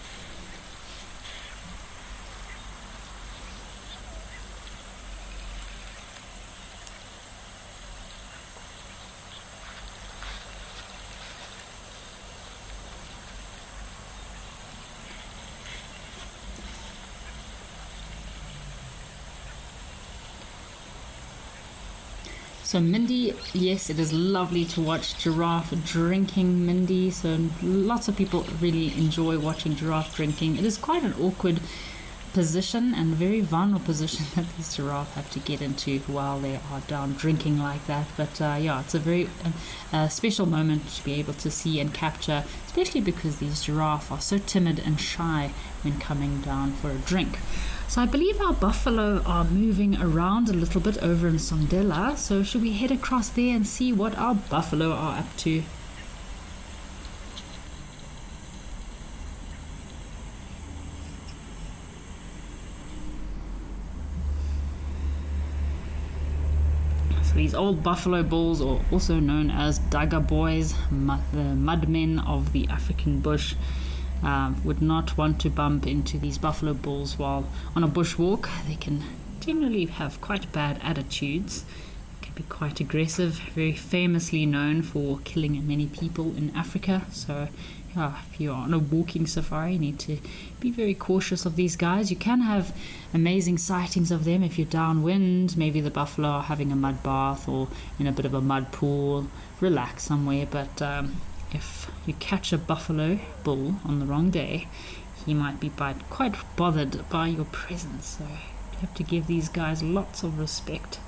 So Mindy, yes, it is lovely to watch giraffe drinking, Mindy. So lots of people really enjoy watching giraffe drinking. It is quite an awkward position and very vulnerable position that these giraffes have to get into while they are down drinking like that. But yeah, it's a very special moment to be able to see and capture, especially because these giraffes are so timid and shy when coming down for a drink. So I believe our buffalo are moving around a little bit over in Sondela, so should we head across there and see what our buffalo are up to? So these old buffalo bulls, or also known as Daga boys, the mudmen of the African bush, would not want to bump into these buffalo bulls while on a bushwalk. They can generally have quite bad attitudes, can be quite aggressive, very famously known for killing many people in Africa. So if you're on a walking safari, you need to be very cautious of these guys. You can have amazing sightings of them if you're downwind. Maybe the buffalo are having a mud bath or in a bit of a mud pool, relax somewhere. But if you catch a buffalo bull on the wrong day, he might be quite bothered by your presence. So you have to give these guys lots of respect.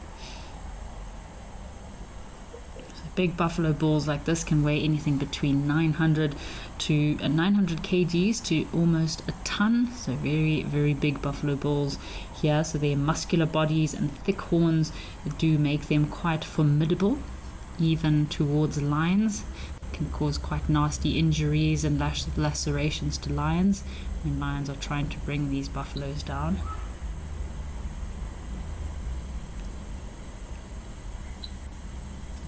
Big buffalo bulls like this can weigh anything between 900 kgs to almost a ton. So very, very big buffalo bulls here. So their muscular bodies and thick horns do make them quite formidable, even towards lions. It can cause quite nasty injuries and lacerations to lions when lions are trying to bring these buffaloes down.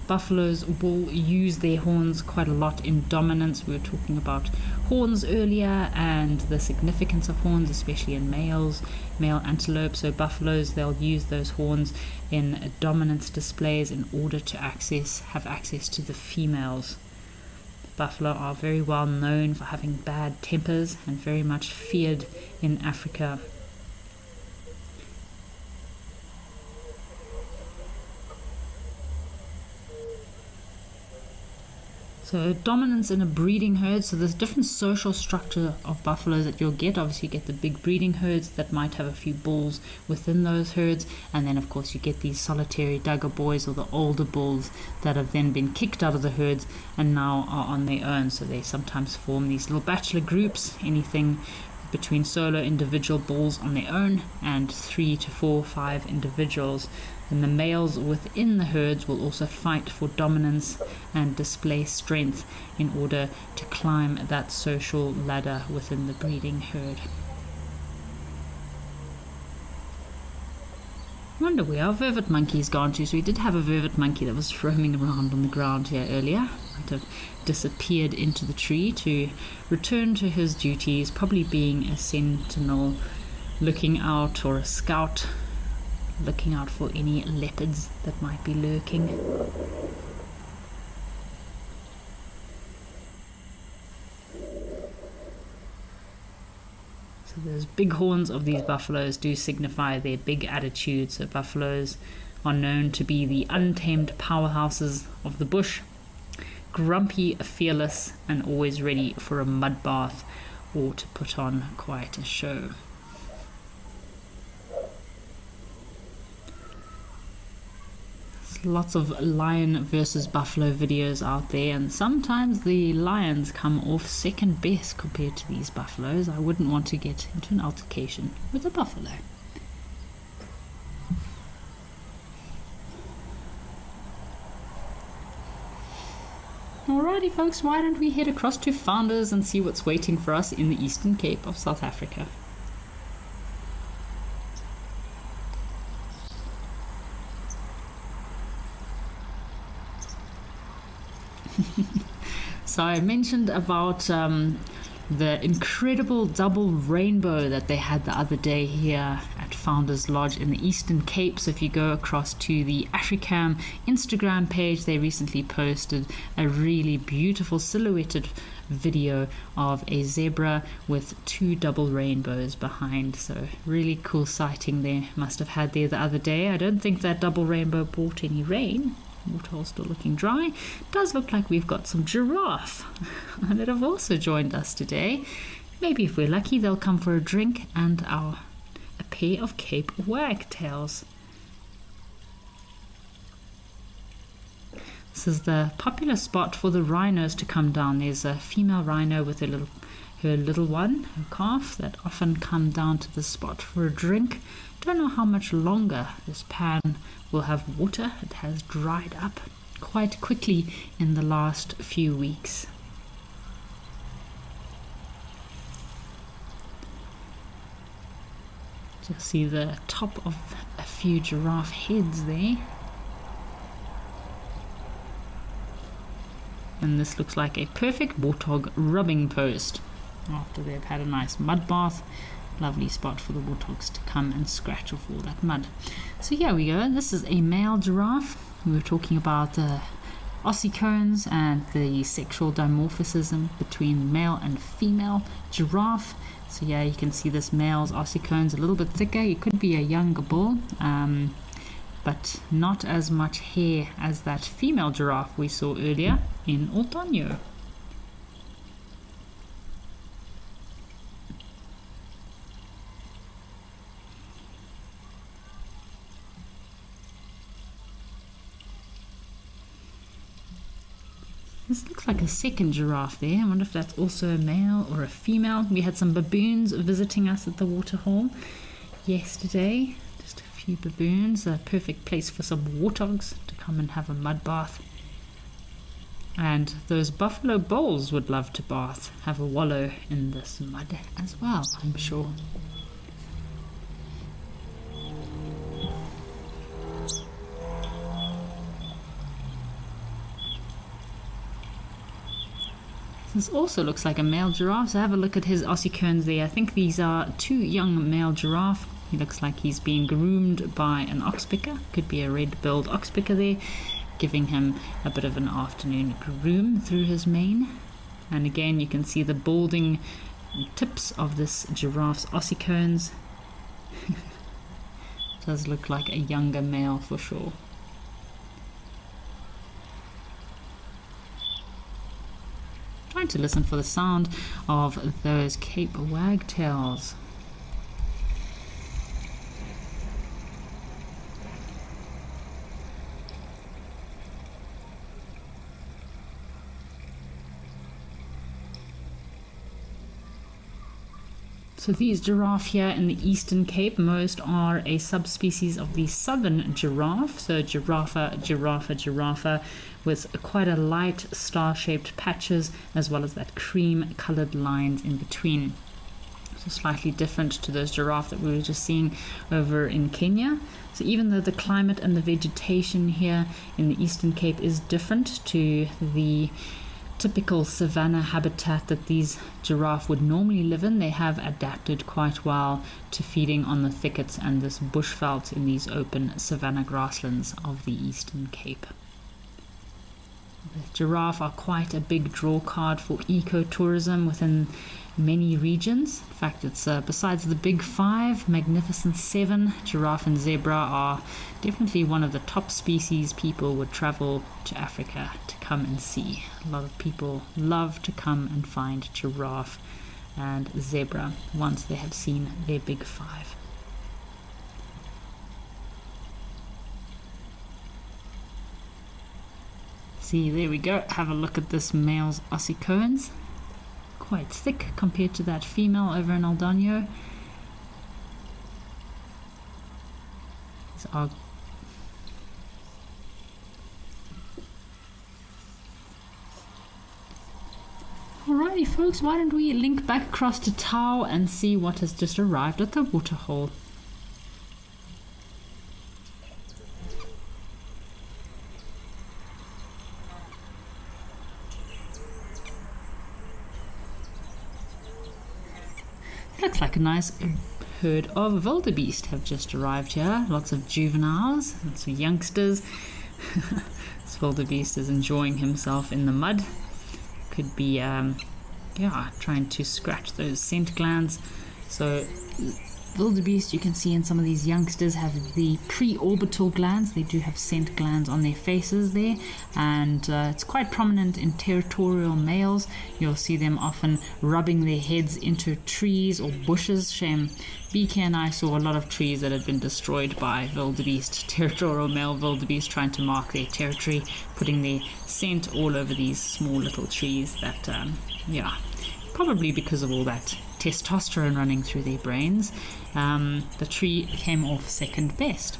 Buffaloes will use their horns quite a lot in dominance. We were talking about horns earlier and the significance of horns, especially in male antelope. So buffaloes, they'll use those horns in dominance displays in order to have access to the females. Buffalo are very well known for having bad tempers and very much feared in Africa. So dominance in a breeding herd, so there's different social structure of buffaloes that you'll get. Obviously you get the big breeding herds that might have a few bulls within those herds, and then of course you get these solitary Daga boys, or the older bulls that have then been kicked out of the herds and now are on their own. So they sometimes form these little bachelor groups, anything between solo individual bulls on their own and 3 to 4 or 5 individuals. And the males within the herds will also fight for dominance and display strength in order to climb that social ladder within the breeding herd. I wonder where our vervet monkey's gone to. So we did have a vervet monkey that was roaming around on the ground here earlier. Might have disappeared into the tree to return to his duties, probably being a sentinel, looking out, or a scout, looking out for any leopards that might be lurking. So those big horns of these buffaloes do signify their big attitude. So buffaloes are known to be the untamed powerhouses of the bush, grumpy, fearless, and always ready for a mud bath or to put on quite a show. Lots of lion versus buffalo videos out there, and sometimes the lions come off second best compared to these buffaloes. I wouldn't want to get into an altercation with a buffalo. Alrighty folks, why don't we head across to Founders and see what's waiting for us in the Eastern Cape of South Africa. So I mentioned about the incredible double rainbow that they had the other day here at Founders Lodge in the Eastern Cape. So if you go across to the Africam Instagram page, they recently posted a really beautiful silhouetted video of a zebra with 2 double rainbows behind. So really cool sighting they must have had there the other day. I don't think that double rainbow brought any rain. Waterhole still looking dry. Does look like we've got some giraffe that have also joined us today. Maybe if we're lucky they'll come for a drink and our pair of Cape wagtails. This is the popular spot for the rhinos to come down. There's a female rhino with her little one, her calf, that often come down to the spot for a drink. Don't know how much longer this pan will have water. It has dried up quite quickly in the last few weeks. Just see the top of a few giraffe heads there. And this looks like a perfect warthog rubbing post. After they've had a nice mud bath, lovely spot for the warthogs to come and scratch off all that mud. So here we go. This is a male giraffe. We were talking about the ossicones and the sexual dimorphism between male and female giraffe. So yeah, you can see this male's ossicones a little bit thicker. It could be a younger bull, but not as much hair as that female giraffe we saw earlier in Oldonyo. This looks like a second giraffe there. I wonder if that's also a male or a female. We had some baboons visiting us at the waterhole yesterday. Just a few baboons. A perfect place for some warthogs to come and have a mud bath. And those buffalo bulls would love to bath, have a wallow in this mud as well, I'm sure. This also looks like a male giraffe, so have a look at his ossicones there. I think these are two young male giraffe. He looks like he's being groomed by an oxpicker. Could be a red-billed oxpicker there, giving him a bit of an afternoon groom through his mane. And again, you can see the balding tips of this giraffe's ossicones. Does look like a younger male for sure. Trying to listen for the sound of those Cape wagtails. So these giraffe here in the Eastern Cape, most are a subspecies of the southern giraffe. So giraffa, with quite a light star-shaped patches, as well as that cream-colored lines in between. So slightly different to those giraffe that we were just seeing over in Kenya. So even though the climate and the vegetation here in the Eastern Cape is different to the typical savanna habitat that these giraffe would normally live in, they have adapted quite well to feeding on the thickets and this bushveld in these open savanna grasslands of the Eastern Cape. The giraffe are quite a big draw card for ecotourism within many regions. In fact, it's besides the big five, magnificent seven, giraffe and zebra are definitely one of the top species people would travel to Africa to come and see. A lot of people love to come and find giraffe and zebra once they have seen their big five. See, there we go. Have a look at this male's ossicones. Quite thick compared to that female over in Aldonyo. These are alrighty folks, why don't we link back across to Tau and see what has just arrived at the waterhole. Looks like a nice herd of wildebeest have just arrived here. Lots of juveniles, lots of youngsters. This wildebeest is enjoying himself in the mud. Could be, trying to scratch those scent glands. So wildebeest, you can see in some of these youngsters, have the pre-orbital glands. They do have scent glands on their faces there, and it's quite prominent in territorial males. You'll see them often rubbing their heads into trees or bushes. Shame BK and I saw a lot of trees that had been destroyed by wildebeest, territorial male wildebeest, trying to mark their territory, putting their scent all over these small little trees that, probably because of all that testosterone running through their brains, the tree came off second best.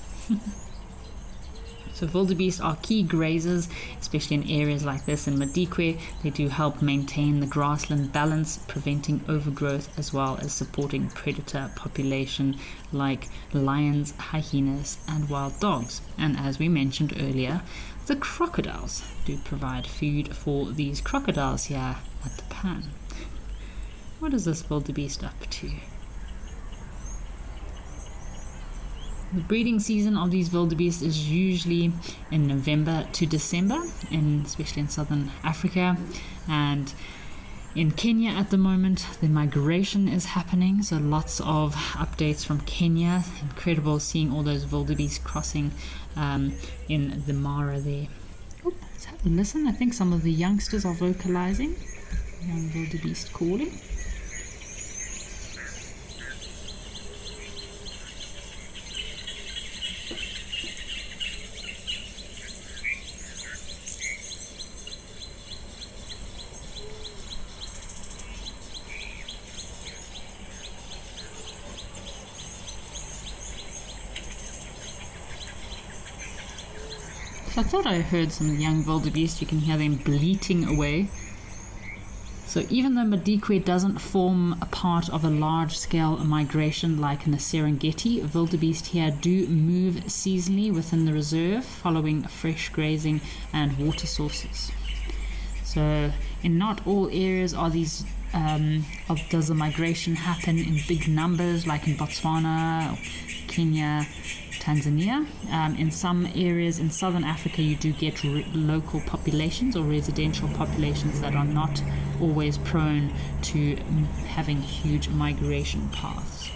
So wildebeest are key grazers, especially in areas like this in Madikwe. They do help maintain the grassland balance, preventing overgrowth, as well as supporting predator population like lions, hyenas, and wild dogs. And as we mentioned earlier, the crocodiles do provide food for these crocodiles here at the pan. What is this wildebeest up to? The breeding season of these wildebeest is usually in November to December, especially in southern Africa. And in Kenya at the moment, the migration is happening, so lots of updates from Kenya. Incredible seeing all those wildebeest crossing in the Mara there. Let's have a listen. I think some of the youngsters are vocalizing. Young wildebeest calling. So I thought I heard some young wildebeest. You can hear them bleating away. So even though Madikwe doesn't form a part of a large-scale migration like in the Serengeti, wildebeest here do move seasonally within the reserve, following fresh grazing and water sources. So in not all areas are these does the migration happen in big numbers like in Botswana, or Kenya, Tanzania. In some areas in southern Africa you do get local populations or residential populations that are not always prone to having huge migration paths.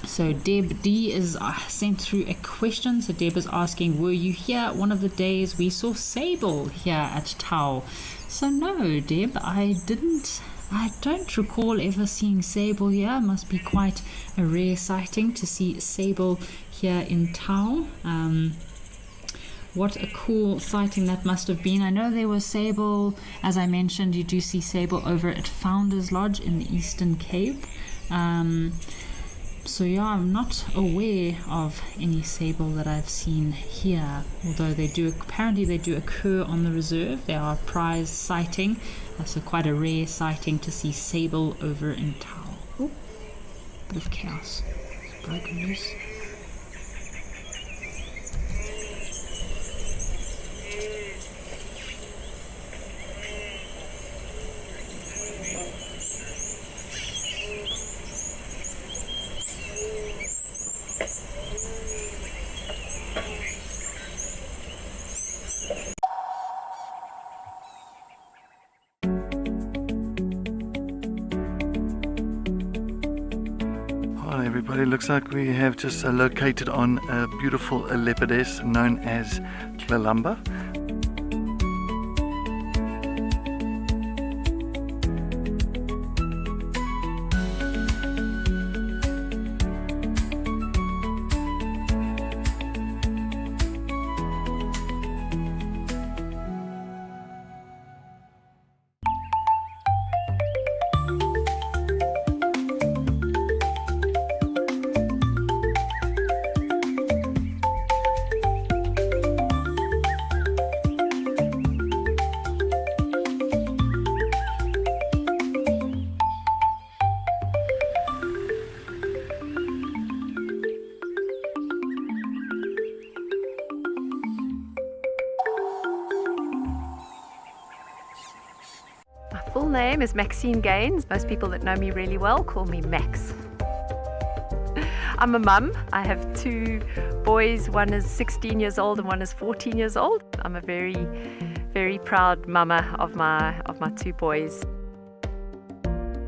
So Deb D is sent through a question. So Deb is asking, were you here one of the days we saw sable here at Tau? So no, Deb, I don't recall ever seeing sable here. It must be quite a rare sighting to see sable here in Tau. What a cool sighting that must have been. I know there was sable, as I mentioned, you do see sable over at Founders Lodge in the Eastern Cape. So yeah, I'm not aware of any sable that I've seen here, although apparently they do occur on the reserve. They are a prize sighting, so quite a rare sighting to see sable over in Tau. Oh, bit of chaos. It's broken loose. Hi everybody, looks like we have just located on a beautiful leopardess known as Tlalamba. Full name is Maxine Gaines. Most people that know me really well call me Max. I'm a mum. I have two boys. One is 16 years old and one is 14 years old. I'm a very very proud mama of my 2 boys.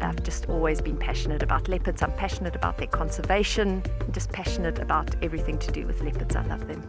I've just always been passionate about leopards. I'm passionate about their conservation. I'm just passionate about everything to do with leopards. I love them.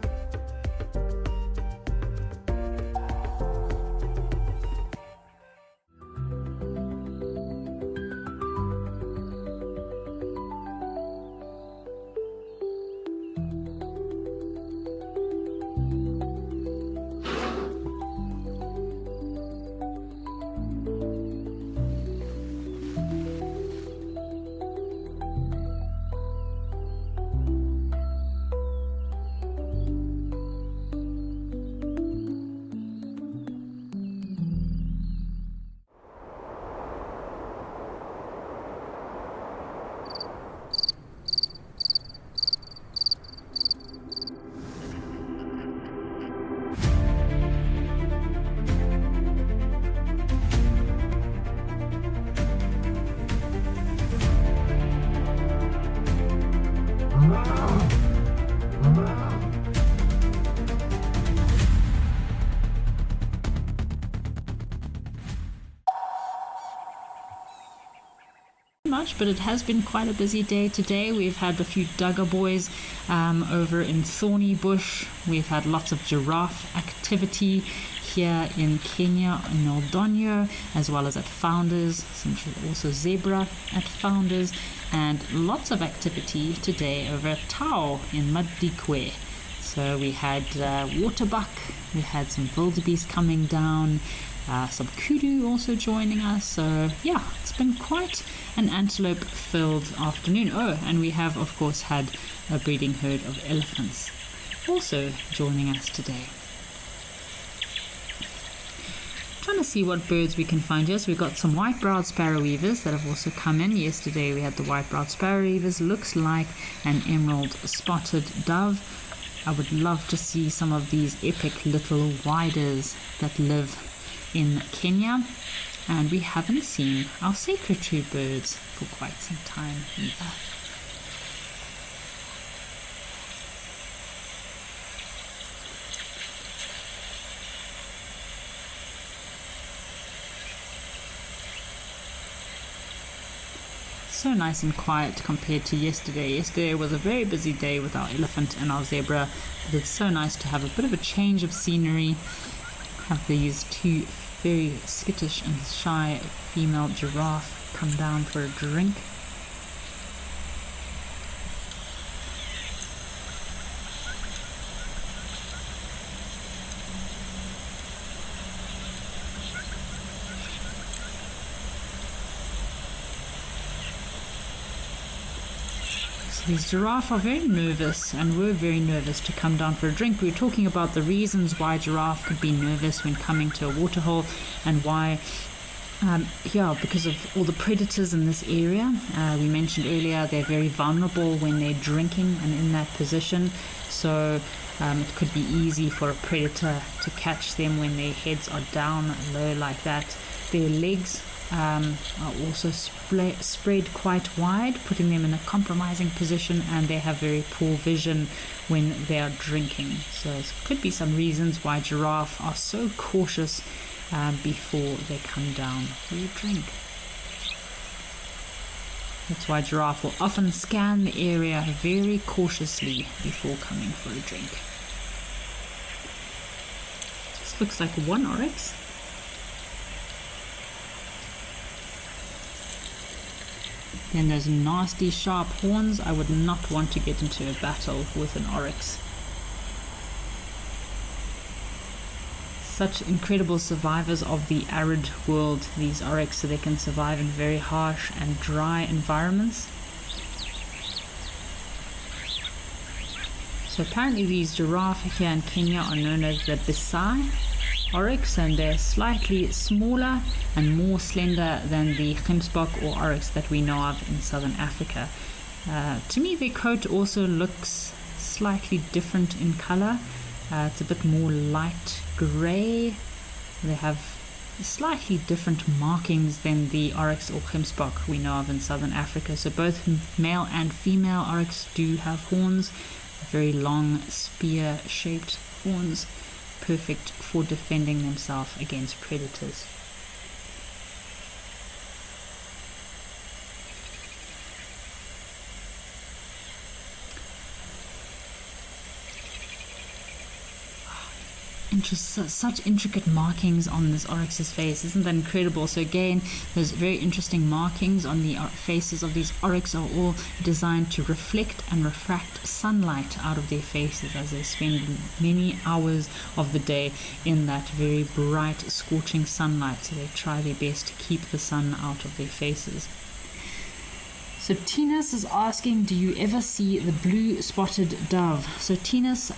Much, but it has been quite a busy day today. We've had a few Duggar boys over in Thorny Bush. We've had lots of giraffe activity here in Kenya, in Oldonyo, as well as at Founders, also zebra at Founders, and lots of activity today over at Tau in Madikwe. So we had waterbuck, we had some wildebeest coming down, some kudu also joining us. So yeah, it's been quite an antelope filled afternoon. Oh, and we have of course had a breeding herd of elephants also joining us today. Trying to see what birds we can find here. So we've got some white-browed sparrow weavers that have also come in. Yesterday we had the white-browed sparrow weavers. Looks like an emerald spotted dove. I would love to see some of these epic little widers that live in Kenya, and we haven't seen our sacred tree birds for quite some time either. So nice and quiet compared to yesterday. Yesterday was a very busy day with our elephant and our zebra, but it's so nice to have a bit of a change of scenery. Have these 2 very skittish and shy female giraffe come down for a drink. These giraffe are very nervous and were very nervous to come down for a drink. We were talking about the reasons why giraffe could be nervous when coming to a waterhole, and why, because of all the predators in this area. We mentioned earlier they're very vulnerable when they're drinking and in that position. So it could be easy for a predator to catch them when their heads are down low like that. Their legs are also spread quite wide, putting them in a compromising position, and they have very poor vision when they are drinking. So it could be some reasons why giraffe are so cautious before they come down for a drink. That's why giraffe will often scan the area very cautiously before coming for a drink. This looks like one oryx. Then those nasty sharp horns. I would not want to get into a battle with an oryx. Such incredible survivors of the arid world, these oryx, so they can survive in very harsh and dry environments. So apparently these giraffe here in Kenya are known as the Bisai oryx, and they're slightly smaller and more slender than the Gemsbok or oryx that we know of in southern Africa. To me, their coat also looks slightly different in color. It's a bit more light gray. They have slightly different markings than the oryx or Gemsbok we know of in southern Africa. So both male and female oryx do have horns, very long spear-shaped horns. perfect for defending themselves against predators. Such intricate markings on this oryx's face. Isn't that incredible? So again, those very interesting markings on the faces of these oryx are all designed to reflect and refract sunlight out of their faces as they spend many hours of the day in that very bright, scorching sunlight. So they try their best to keep the sun out of their faces. So Tinus is asking, do you ever see the blue spotted dove? So Tinus,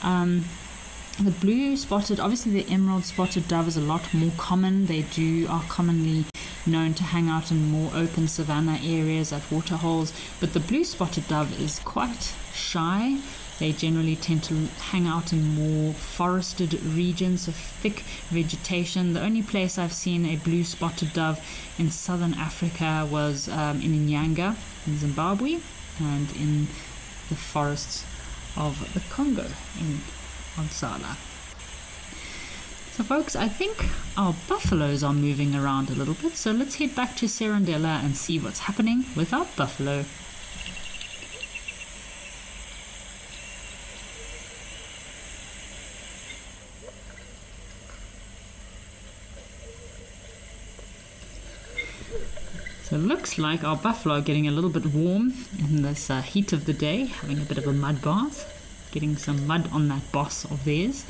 the blue spotted, obviously the emerald spotted dove is a lot more common. They are commonly known to hang out in more open savanna areas at waterholes, but the blue spotted dove is quite shy. They generally tend to hang out in more forested regions, so thick vegetation. The only place I've seen a blue spotted dove in southern Africa was in Nyanga in Zimbabwe and in the forests of the Congo in Onsala. So folks, I think our buffaloes are moving around a little bit, so let's head back to Serondella and see what's happening with our buffalo. So it looks like our buffalo are getting a little bit warm in this heat of the day, having a bit of a mud bath. Getting some mud on that boss of theirs.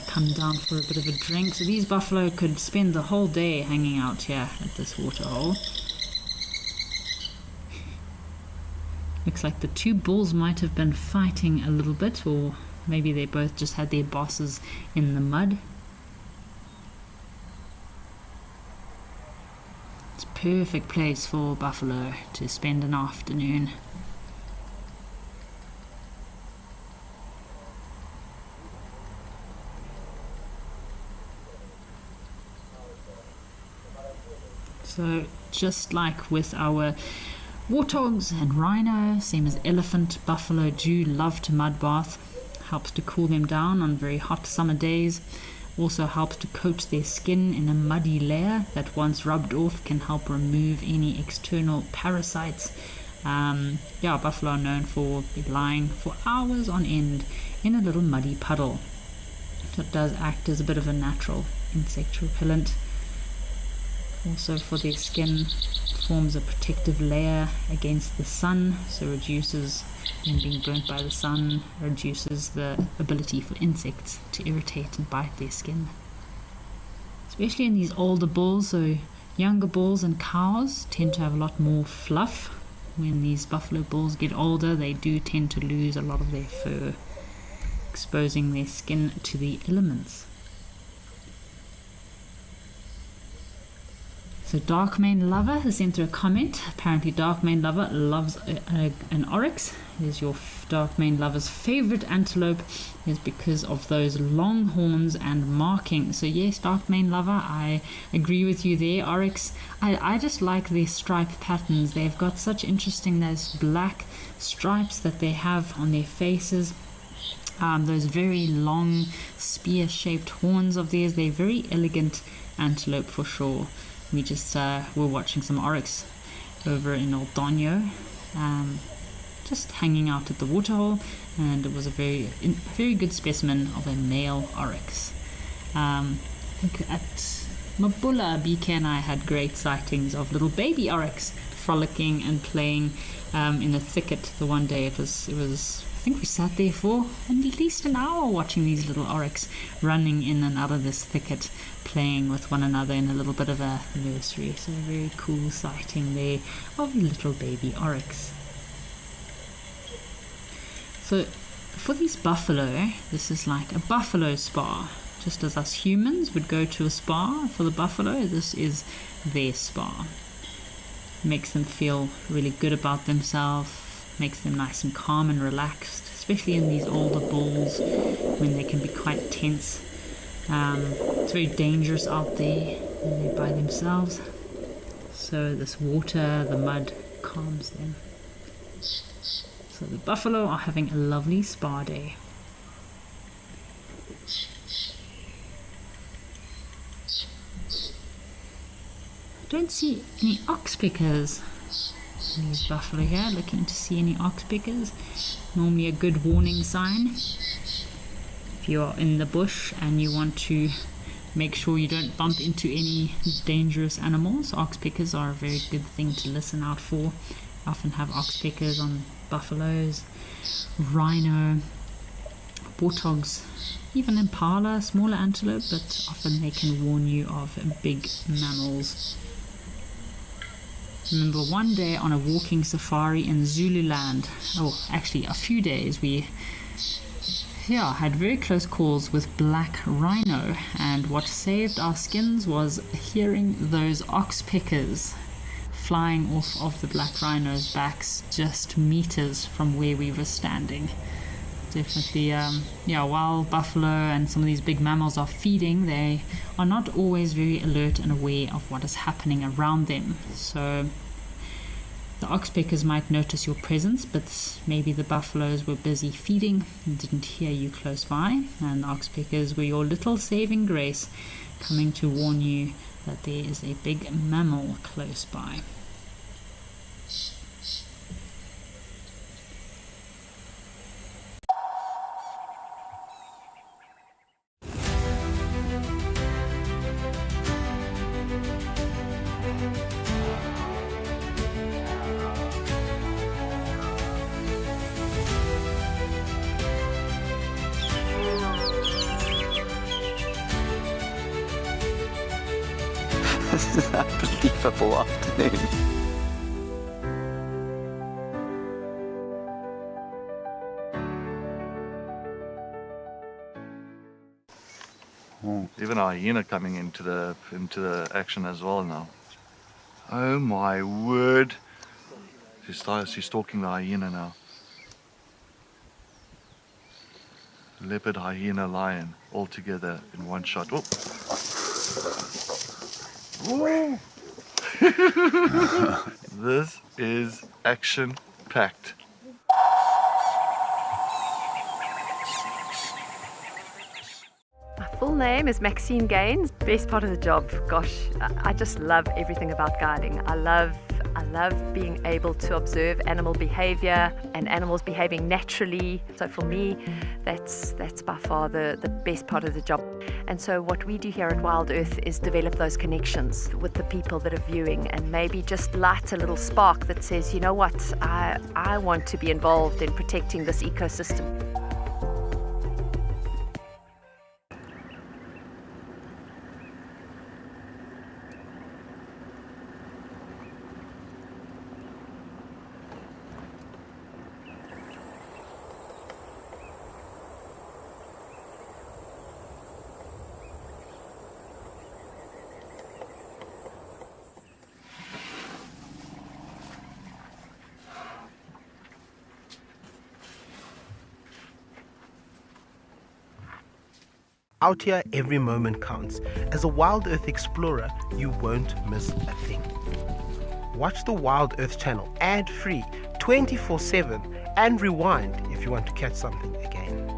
Come down for a bit of a drink. So these buffalo could spend the whole day hanging out here at this waterhole. Looks like the two bulls might have been fighting a little bit, or maybe they both just had their bosses in the mud. Perfect place for buffalo to spend an afternoon. So just like with our warthogs and rhino, same as elephant, buffalo do love to mud bath. Helps to cool them down on very hot summer days. Also helps to coat their skin in a muddy layer that once rubbed off can help remove any external parasites. Buffalo are known for lying for hours on end in a little muddy puddle. So it does act as a bit of a natural insect repellent. Also for their skin, forms a protective layer against the sun, so reduces them being burnt by the sun, reduces the ability for insects to irritate and bite their skin. Especially in these older bulls, so younger bulls and cows tend to have a lot more fluff. When these buffalo bulls get older, they do tend to lose a lot of their fur, exposing their skin to the elements. So Dark Mane Lover has sent through a comment. Apparently Dark Mane Lover loves an oryx. It is your Dark Mane Lover's favorite antelope, is because of those long horns and markings. So yes, Dark Mane Lover, I agree with you there. Oryx, I just like their stripe patterns. They've got such interesting, those black stripes that they have on their faces. Those very long spear-shaped horns of theirs. They're very elegant antelope for sure. We just were watching some oryx over in Old Donyo, just hanging out at the waterhole, and it was a very good specimen of a male oryx. I think at Mabula, BK and I had great sightings of little baby oryx frolicking and playing in a thicket the one day. It was I think we sat there for at least an hour watching these little oryx running in and out of this thicket, playing with one another in a little bit of a nursery. So a very cool sighting there of little baby oryx. So for these buffalo, this is like a buffalo spa. Just as us humans would go to a spa, for the buffalo, this is their spa. Makes them feel really good about themselves, makes them nice and calm and relaxed, especially in these older bulls when they can be quite tense. It's very dangerous out there when they're by themselves. So this water, the mud, calms them. So the buffalo are having a lovely spa day. Don't see any ox pickers. These buffalo here, looking to see any ox pickers. Normally a good warning sign. If you're in the bush and you want to make sure you don't bump into any dangerous animals, ox pickers are a very good thing to listen out for. Often have ox pickers on buffaloes, rhino, warthogs, even impala, smaller antelope, but often they can warn you of big mammals. Remember one day on a walking safari in Zululand, actually a few days, we had very close calls with black rhino, and what saved our skins was hearing those ox pickers flying off of the black rhino's backs just meters from where we were standing. Definitely, while buffalo and some of these big mammals are feeding, they are not always very alert and aware of what is happening around them. So the ox pickers might notice your presence, but maybe the buffaloes were busy feeding and didn't hear you close by, and the ox pickers were your little saving grace, coming to warn you that there is a big mammal close by. This is an unbelievable afternoon. Even a hyena coming into the action as well now. Oh my word! She's stalking the hyena now. Leopard, hyena, lion, all together in one shot. Oh. Whoa. This is action-packed. My full name is Maxine Gaines. Best part of the job, gosh, I just love everything about guiding. I love being able to observe animal behavior and animals behaving naturally. So for me, that's by far the best part of the job. And so what we do here at Wild Earth is develop those connections with the people that are viewing, and maybe just light a little spark that says, you know what, I want to be involved in protecting this ecosystem. Out here, every moment counts. As a Wild Earth explorer, you won't miss a thing. Watch the Wild Earth channel ad-free 24/7 and rewind if you want to catch something again.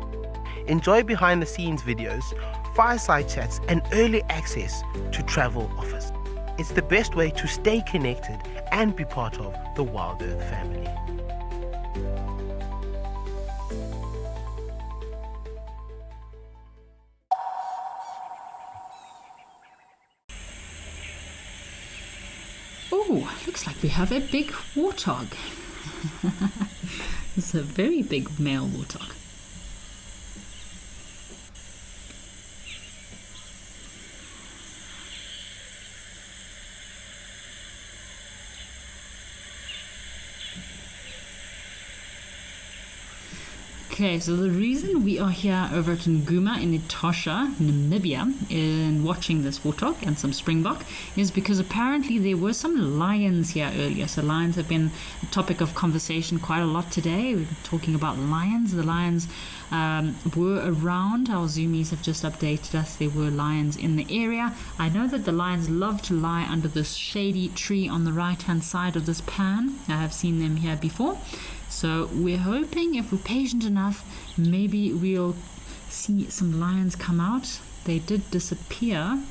Enjoy behind-the-scenes videos, fireside chats, and early access to travel offers. It's the best way to stay connected and be part of the Wild Earth family. Oh, looks like we have a big warthog. It's a very big male warthog. Okay, so the reason we are here over at Nguma in Etosha, Namibia, in watching this warthog and some springbok is because apparently there were some lions here earlier. So lions have been a topic of conversation quite a lot today. We're talking about lions. The lions were around. Our zoomies have just updated us. There were lions in the area. I know that the lions love to lie under this shady tree on the right-hand side of this pan. I have seen them here before. So we're hoping if we're patient enough, maybe we'll see some lions come out. They did disappear,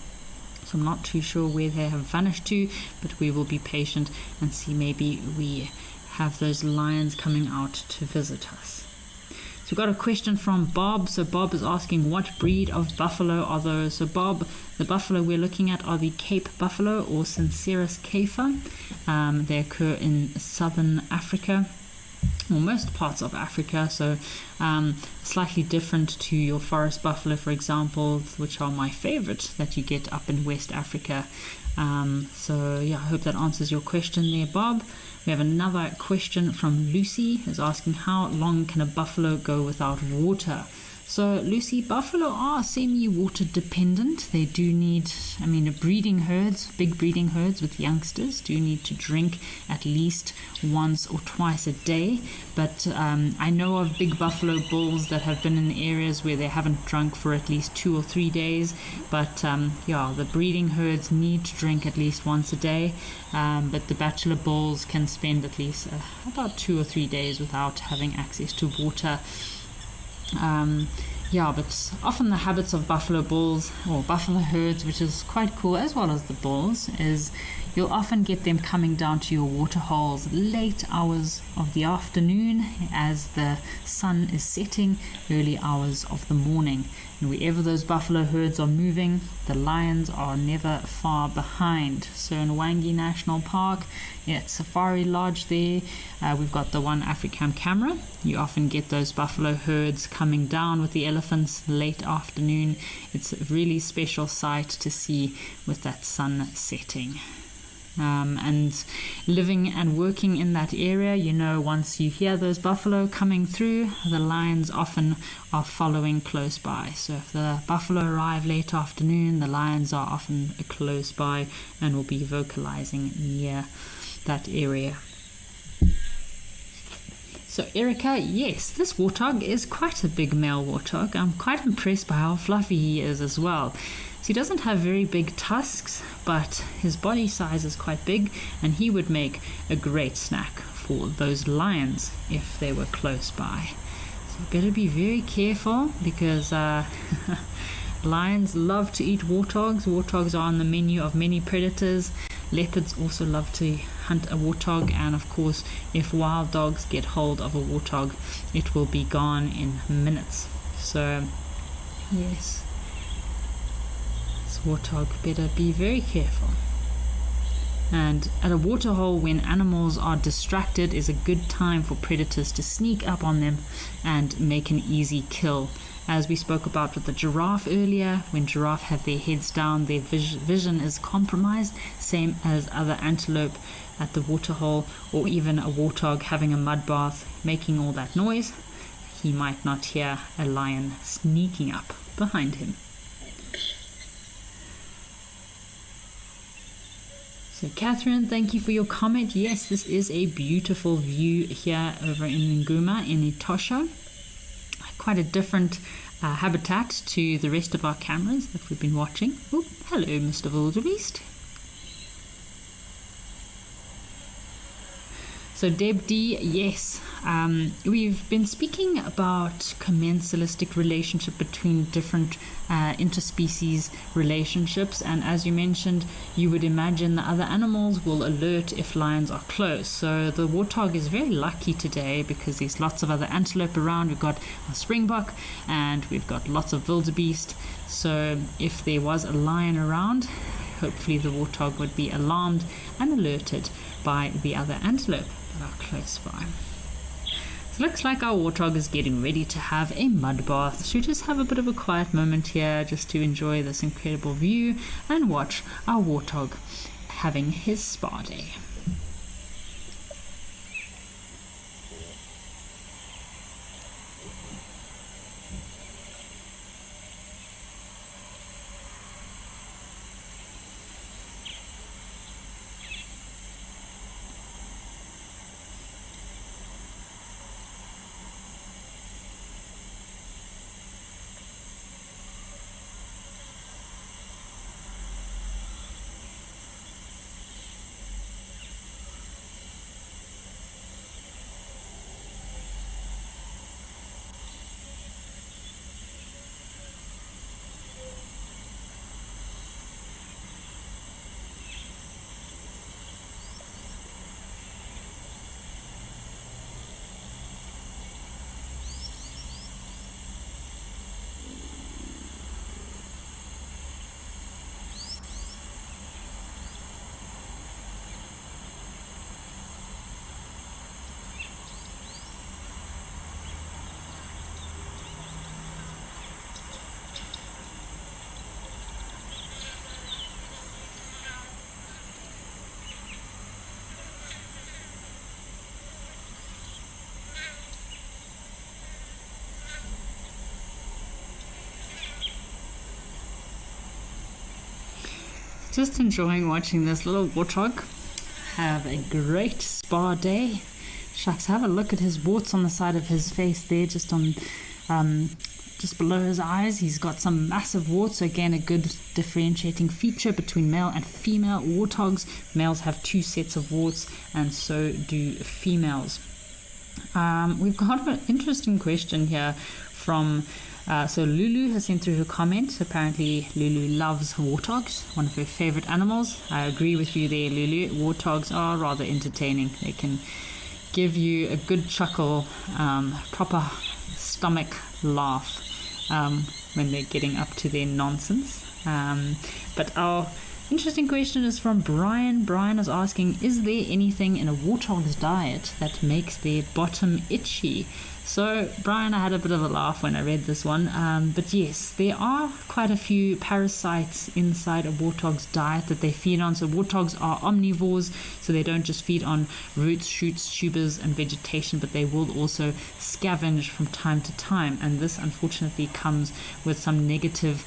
so I'm not too sure where they have vanished to, but we will be patient and see maybe we have those lions coming out to visit us. So we've got a question from Bob. So Bob is asking, what breed of buffalo are those? So Bob, the buffalo we're looking at are the Cape buffalo or Sincerus cafer. They occur in southern Africa, or most parts of Africa, so slightly different to your forest buffalo, for example, which are my favorite that you get up in West Africa. So yeah, I hope that answers your question there, Bob. We have another question from Lucy, who's asking, how long can a buffalo go without water? So Lucy, buffalo are semi-water dependent. They do need, breeding herds, big breeding herds with youngsters do need to drink at least once or twice a day. But I know of big buffalo bulls that have been in areas where they haven't drunk for at least 2 or 3 days. But the breeding herds need to drink at least once a day. But the bachelor bulls can spend at least about 2 or 3 days without having access to water. But often the habits of buffalo bulls or buffalo herds, which is quite cool, as well as the bulls, is you'll often get them coming down to your waterholes late hours of the afternoon as the sun is setting, early hours of the morning. And wherever those buffalo herds are moving, the lions are never far behind. So in Wangi National Park, it's Safari Lodge there, we've got the One Africam camera. You often get those buffalo herds coming down with the elephants late afternoon. It's a really special sight to see with that sun setting. And living and working in that area, once you hear those buffalo coming through, the lions often are following close by. So if the buffalo arrive late afternoon, the lions are often close by and will be vocalizing near that area. So Erica, yes, this warthog is quite a big male warthog. I'm quite impressed by how fluffy he is as well. So he doesn't have very big tusks, but his body size is quite big, and he would make a great snack for those lions if they were close by. So better be very careful, because lions love to eat warthogs. Warthogs are on the menu of many predators. Leopards also love to hunt a warthog, and of course, if wild dogs get hold of a warthog, it will be gone in minutes. So yes, this warthog better be very careful. And at a waterhole, when animals are distracted, is a good time for predators to sneak up on them and make an easy kill. As we spoke about with the giraffe earlier, when giraffe have their heads down, their vision is compromised, same as other antelope at the waterhole, or even a warthog having a mud bath, making all that noise. He might not hear a lion sneaking up behind him. So Catherine, thank you for your comment. Yes, this is a beautiful view here over in Nguma in Etosha. Quite a different habitat to the rest of our cameras that we've been watching. Oh, hello, Mr. Wildebeest. So Deb D, yes, we've been speaking about commensalistic relationship between different interspecies relationships, and as you mentioned, you would imagine the other animals will alert if lions are close. So the warthog is very lucky today because there's lots of other antelope around. We've got a springbok and we've got lots of wildebeest. So if there was a lion around, hopefully the warthog would be alarmed and alerted by the other antelope that are close by. So looks like our warthog is getting ready to have a mud bath. So just have a bit of a quiet moment here just to enjoy this incredible view and watch our warthog having his spa day. Just enjoying watching this little warthog have a great spa day. Shucks, have a look at his warts on the side of his face there, just on just below his eyes. He's got some massive warts. Again, a good differentiating feature between male and female warthogs. Males have 2 sets of warts, and so do females. We've got an interesting question here from so Lulu has sent through her comment. Apparently Lulu loves warthogs, one of her favorite animals. I agree with you there, Lulu. Warthogs are rather entertaining. They can give you a good chuckle, proper stomach laugh when they're getting up to their nonsense. But our interesting question is from Brian. Brian is asking, is there anything in a warthog's diet that makes their bottom itchy? So, Brian, I had a bit of a laugh when I read this one, but yes, there are quite a few parasites inside a warthog's diet that they feed on. So warthogs are omnivores, so they don't just feed on roots, shoots, tubers, and vegetation, but they will also scavenge from time to time, and this unfortunately comes with some negative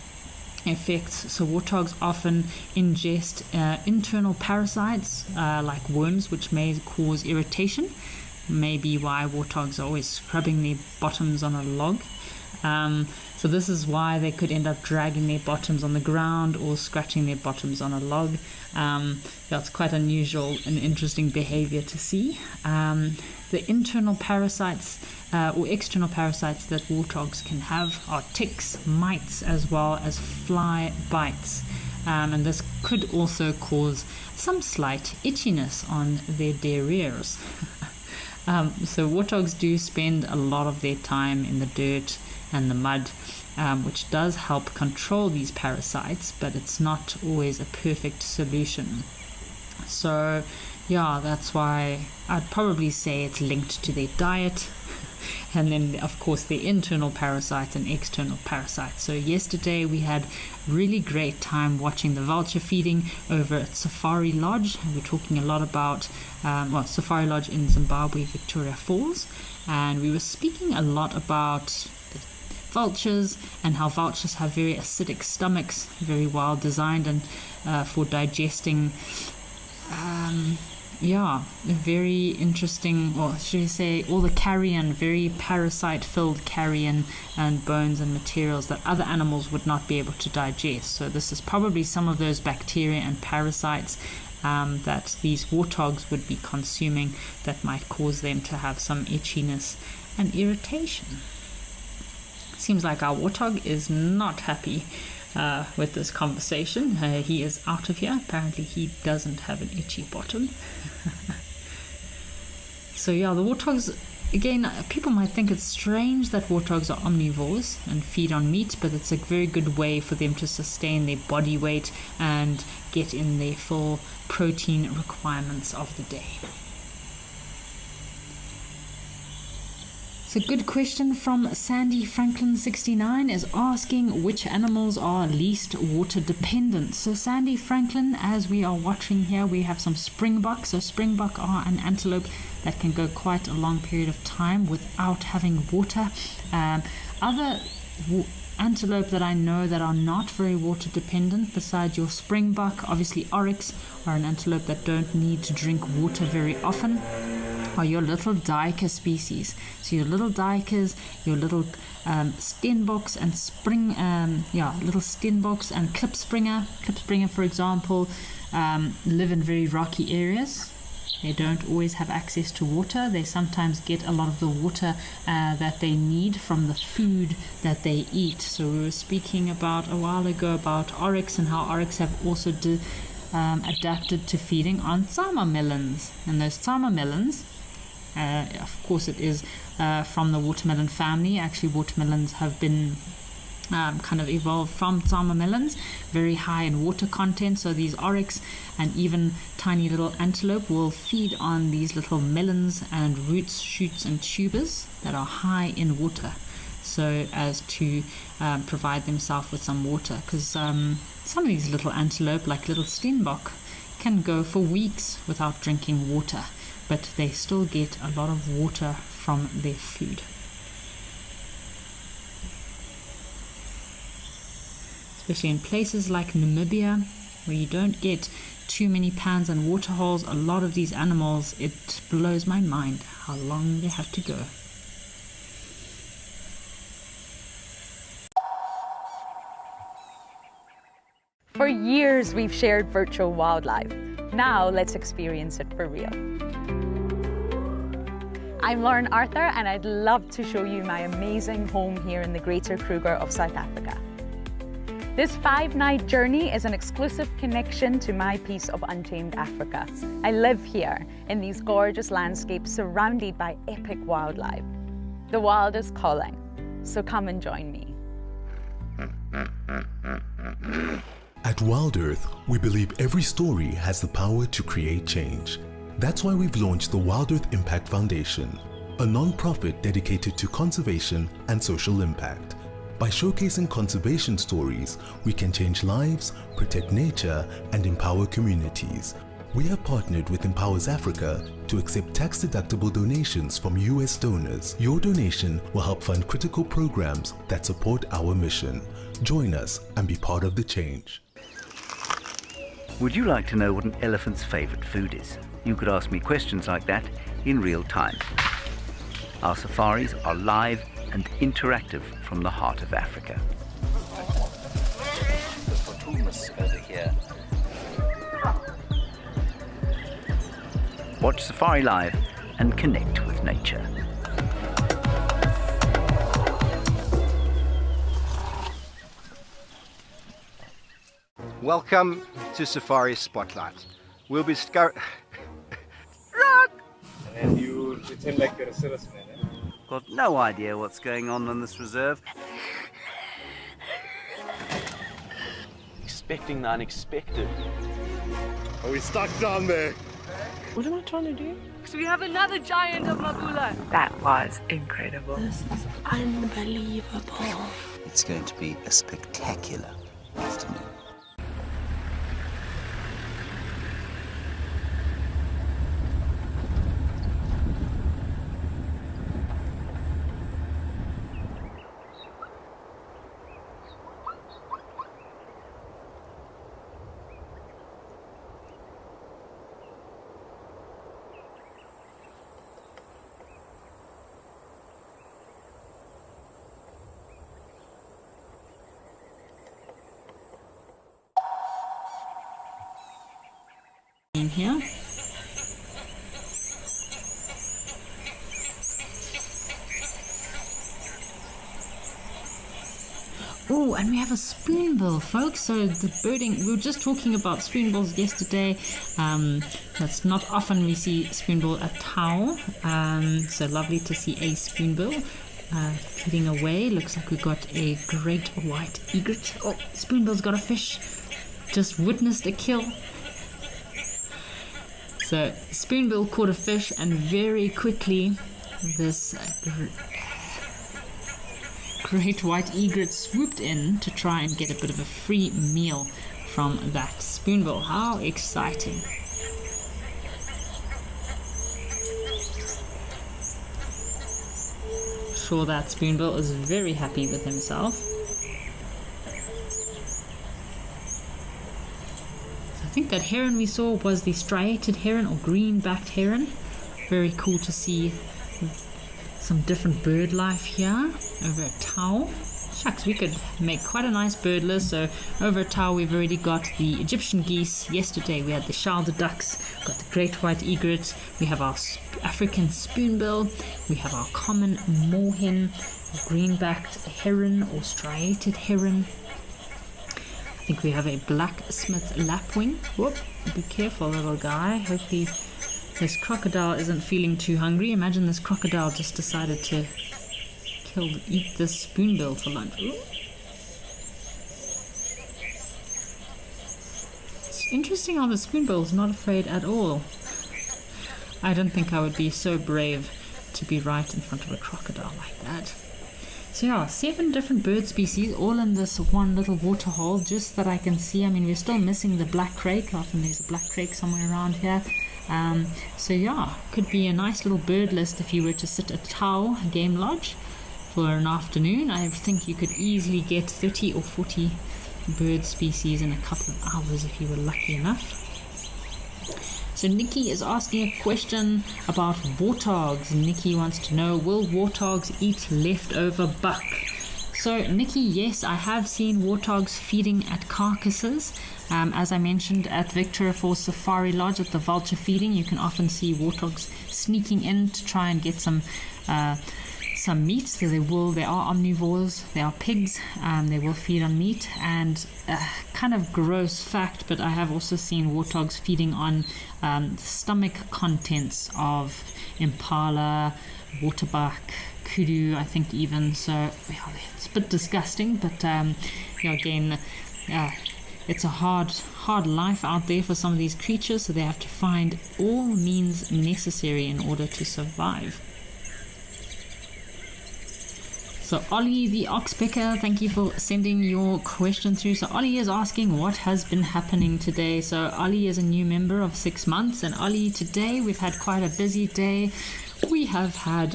effects. So warthogs often ingest internal parasites like worms, which may cause irritation. Maybe why warthogs are always scrubbing their bottoms on a log. So this is why they could end up dragging their bottoms on the ground or scratching their bottoms on a log. That's quite unusual and interesting behavior to see. The internal parasites or external parasites that warthogs can have are ticks, mites, as well as fly bites. And this could also cause some slight itchiness on their derrieres. So warthogs do spend a lot of their time in the dirt and the mud, which does help control these parasites, but it's not always a perfect solution. So yeah, that's why I'd probably say it's linked to their diet, and then of course the internal parasites and external parasites. So yesterday we had really great time watching the vulture feeding over at Safari Lodge. We're talking a lot about Safari Lodge in Zimbabwe, Victoria Falls, and we were speaking a lot about vultures and how vultures have very acidic stomachs, very well designed and for digesting very interesting, or should I say, all the carrion, very parasite-filled carrion and bones and materials that other animals would not be able to digest. So this is probably some of those bacteria and parasites that these warthogs would be consuming that might cause them to have some itchiness and irritation. Seems like our warthog is not happy with this conversation. He is out of here. Apparently he doesn't have an itchy bottom. So yeah, the warthogs, again, people might think it's strange that warthogs are omnivores and feed on meat, but it's a very good way for them to sustain their body weight and get in their full protein requirements of the day. So good question from Sandy Franklin 69 is asking which animals are least water dependent. So Sandy Franklin, as we are watching here, we have some springbok. So springbok are an antelope that can go quite a long period of time without having water. Other antelope that I know that are not very water dependent besides your springbok, obviously oryx are an antelope that don't need to drink water very often, are your little duiker species. So your little duikers, your little stenboks and little stenboks and klipspringer. Klipspringer, for example, live in very rocky areas. They don't always have access to water. They sometimes get a lot of the water that they need from the food that they eat. So we were speaking about a while ago about oryx and how oryx have also adapted to feeding on tsama melons. And those tsama melons, of course it is from the watermelon family. Actually, watermelons have been kind of evolved from tsama melons, very high in water content. So these oryx and even tiny little antelope will feed on these little melons and roots, shoots and tubers that are high in water, so as to provide themselves with some water, because some of these little antelope, like little stenbok, can go for weeks without drinking water, but they still get a lot of water from their food. Especially in places like Namibia where you don't get too many pans and water holes. A lot of these animals, it blows my mind how long they have to go. For years, we've shared virtual wildlife. Now, let's experience it for real. I'm Lauren Arthur, and I'd love to show you my amazing home here in the Greater Kruger of South Africa. This 5-night journey is an exclusive connection to my piece of untamed Africa. I live here in these gorgeous landscapes surrounded by epic wildlife. The wild is calling, so come and join me. At Wild Earth, we believe every story has the power to create change. That's why we've launched the Wild Earth Impact Foundation, a non-profit dedicated to conservation and social impact. By showcasing conservation stories, we can change lives, protect nature, and empower communities. We have partnered with Empowers Africa to accept tax-deductible donations from US donors. Your donation will help fund critical programs that support our mission. Join us and be part of the change. Would you like to know what an elephant's favorite food is? You could ask me questions like that in real time. Our safaris are live and interactive from the heart of Africa. The Potumas over here. Watch Safari Live and connect with nature. Welcome to Safari Spotlight. We'll be Run! And then you pretend like you're a serviceman, eh? Got no idea what's going on this reserve. Expecting the unexpected. Are we stuck down there? What am I trying to do? So we have another giant of Mabula. That was incredible. This is unbelievable. It's going to be a spectacular afternoon. In here. Oh, and we have a spoonbill, folks. So the birding, we were just talking about spoonbills yesterday. That's not often we see spoonbill at Tau. So lovely to see a spoonbill feeding away. Looks like we got a great white egret. Oh, spoonbill's got a fish. Just witnessed a kill. So spoonbill caught a fish, and very quickly this great white egret swooped in to try and get a bit of a free meal from that spoonbill. How exciting. Sure, that spoonbill is very happy with himself. I think that heron we saw was the striated heron or green-backed heron. Very cool to see some different bird life here over at Tau. Shucks, we could make quite a nice bird list. So over at Tau we've already got the Egyptian geese. Yesterday we had the Shalda ducks, got the great white egret, we have our African spoonbill, we have our common moorhen, green-backed heron or striated heron. I think we have a blacksmith lapwing. Whoop, be careful, little guy. Hopefully this crocodile isn't feeling too hungry. Imagine this crocodile just decided to eat this spoonbill for lunch. Ooh. It's interesting how the spoonbill is not afraid at all. I don't think I would be so brave to be right in front of a crocodile like that. So yeah, 7 different bird species, all in this one little waterhole, just that I can see. I mean, we're still missing the black crake. Often there's a black crake somewhere around here. So yeah, could be a nice little bird list if you were to sit at Tau Game Lodge for an afternoon. I think you could easily get 30 or 40 bird species in a couple of hours if you were lucky enough. So Nikki is asking a question about warthogs. Nikki wants to know, will warthogs eat leftover buck? So Nikki, yes, I have seen warthogs feeding at carcasses. As I mentioned at Victoria Falls Safari Lodge at the vulture feeding, you can often see warthogs sneaking in to try and get some meat. So they are omnivores, they are pigs, they will feed on meat. And kind of gross fact, but I have also seen warthogs feeding on stomach contents of impala, waterbuck, kudu, I think even. So it's a bit disgusting, but again, it's a hard life out there for some of these creatures, so they have to find all means necessary in order to survive. So Ollie the Oxpecker, thank you for sending your question through. So Ollie is asking what has been happening today. So Ollie is a new member of 6 months, and Ollie, today we've had quite a busy day. We have had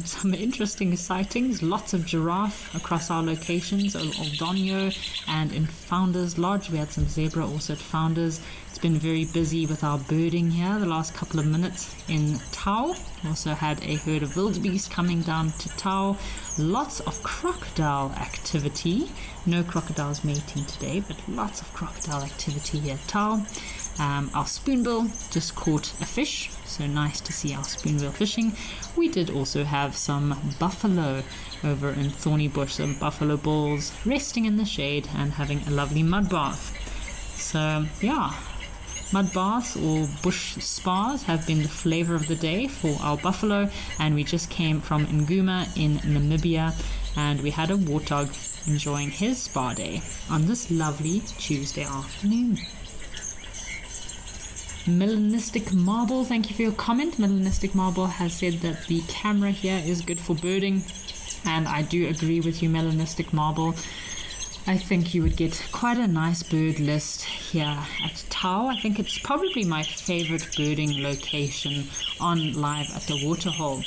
some interesting sightings, lots of giraffe across our locations, Oldonyo and in Founders Lodge. We had some zebra also at Founders. It's been very busy with our birding here the last couple of minutes in Tau. We also had a herd of wildebeest coming down to Tau. Lots of crocodile activity. No crocodiles mating today, but lots of crocodile activity here at Tau. Our spoonbill just caught a fish, so nice to see our spoonbill fishing. We did also have some buffalo over in Thorny Bush, some buffalo bulls resting in the shade and having a lovely mud bath. So yeah, mud baths or bush spas have been the flavor of the day for our buffalo, and we just came from Nguma in Namibia, and we had a warthog enjoying his spa day on this lovely Tuesday afternoon. Melanistic Marble, thank you for your comment. Melanistic Marble has said that the camera here is good for birding, and I do agree with you, Melanistic Marble. I think you would get quite a nice bird list here at Tau. I think it's probably my favorite birding location on live at the waterhole.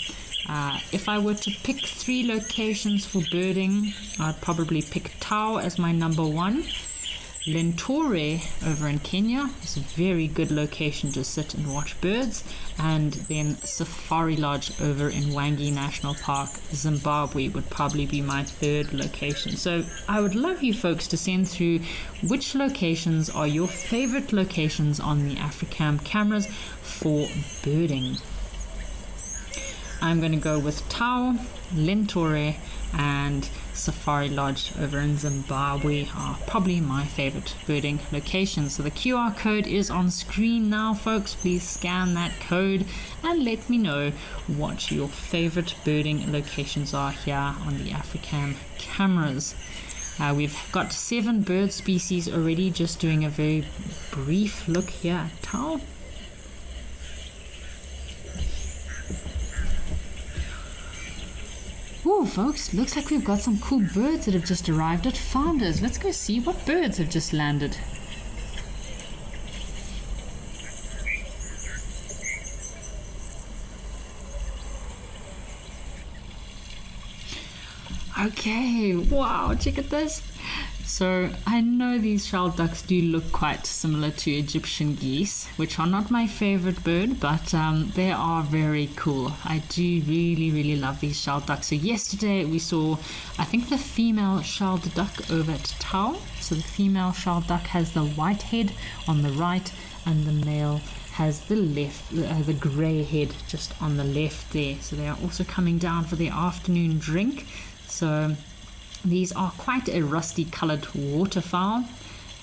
If I were to pick 3 locations for birding, I'd probably pick Tau as my number 1. Lentore over in Kenya is a very good location to sit and watch birds, and then Safari Lodge over in Wangi National Park, Zimbabwe would probably be my 3rd location. So I would love you folks to send through which locations are your favorite locations on the Africam cameras for birding. I'm going to go with Tau, Lentore and Safari Lodge over in Zimbabwe are probably my favorite birding locations. So the QR code is on screen now, folks. Please scan that code and let me know what your favorite birding locations are here on the Africam cameras. We've got 7 bird species already, just doing a very brief look here at Tau. Ooh, folks, looks like we've got some cool birds that have just arrived at Founders. Let's go see what birds have just landed. Okay, wow, check at this. So I know these shell ducks do look quite similar to Egyptian geese, which are not my favorite bird, but they are very cool. I do really love these shell ducks. So yesterday we saw, I think, the female shelled duck over at Tau. So the female shelled duck has the white head on the right, and the male has the the grey head just on the left there. So they are also coming down for their afternoon drink. So these are quite a rusty colored waterfowl.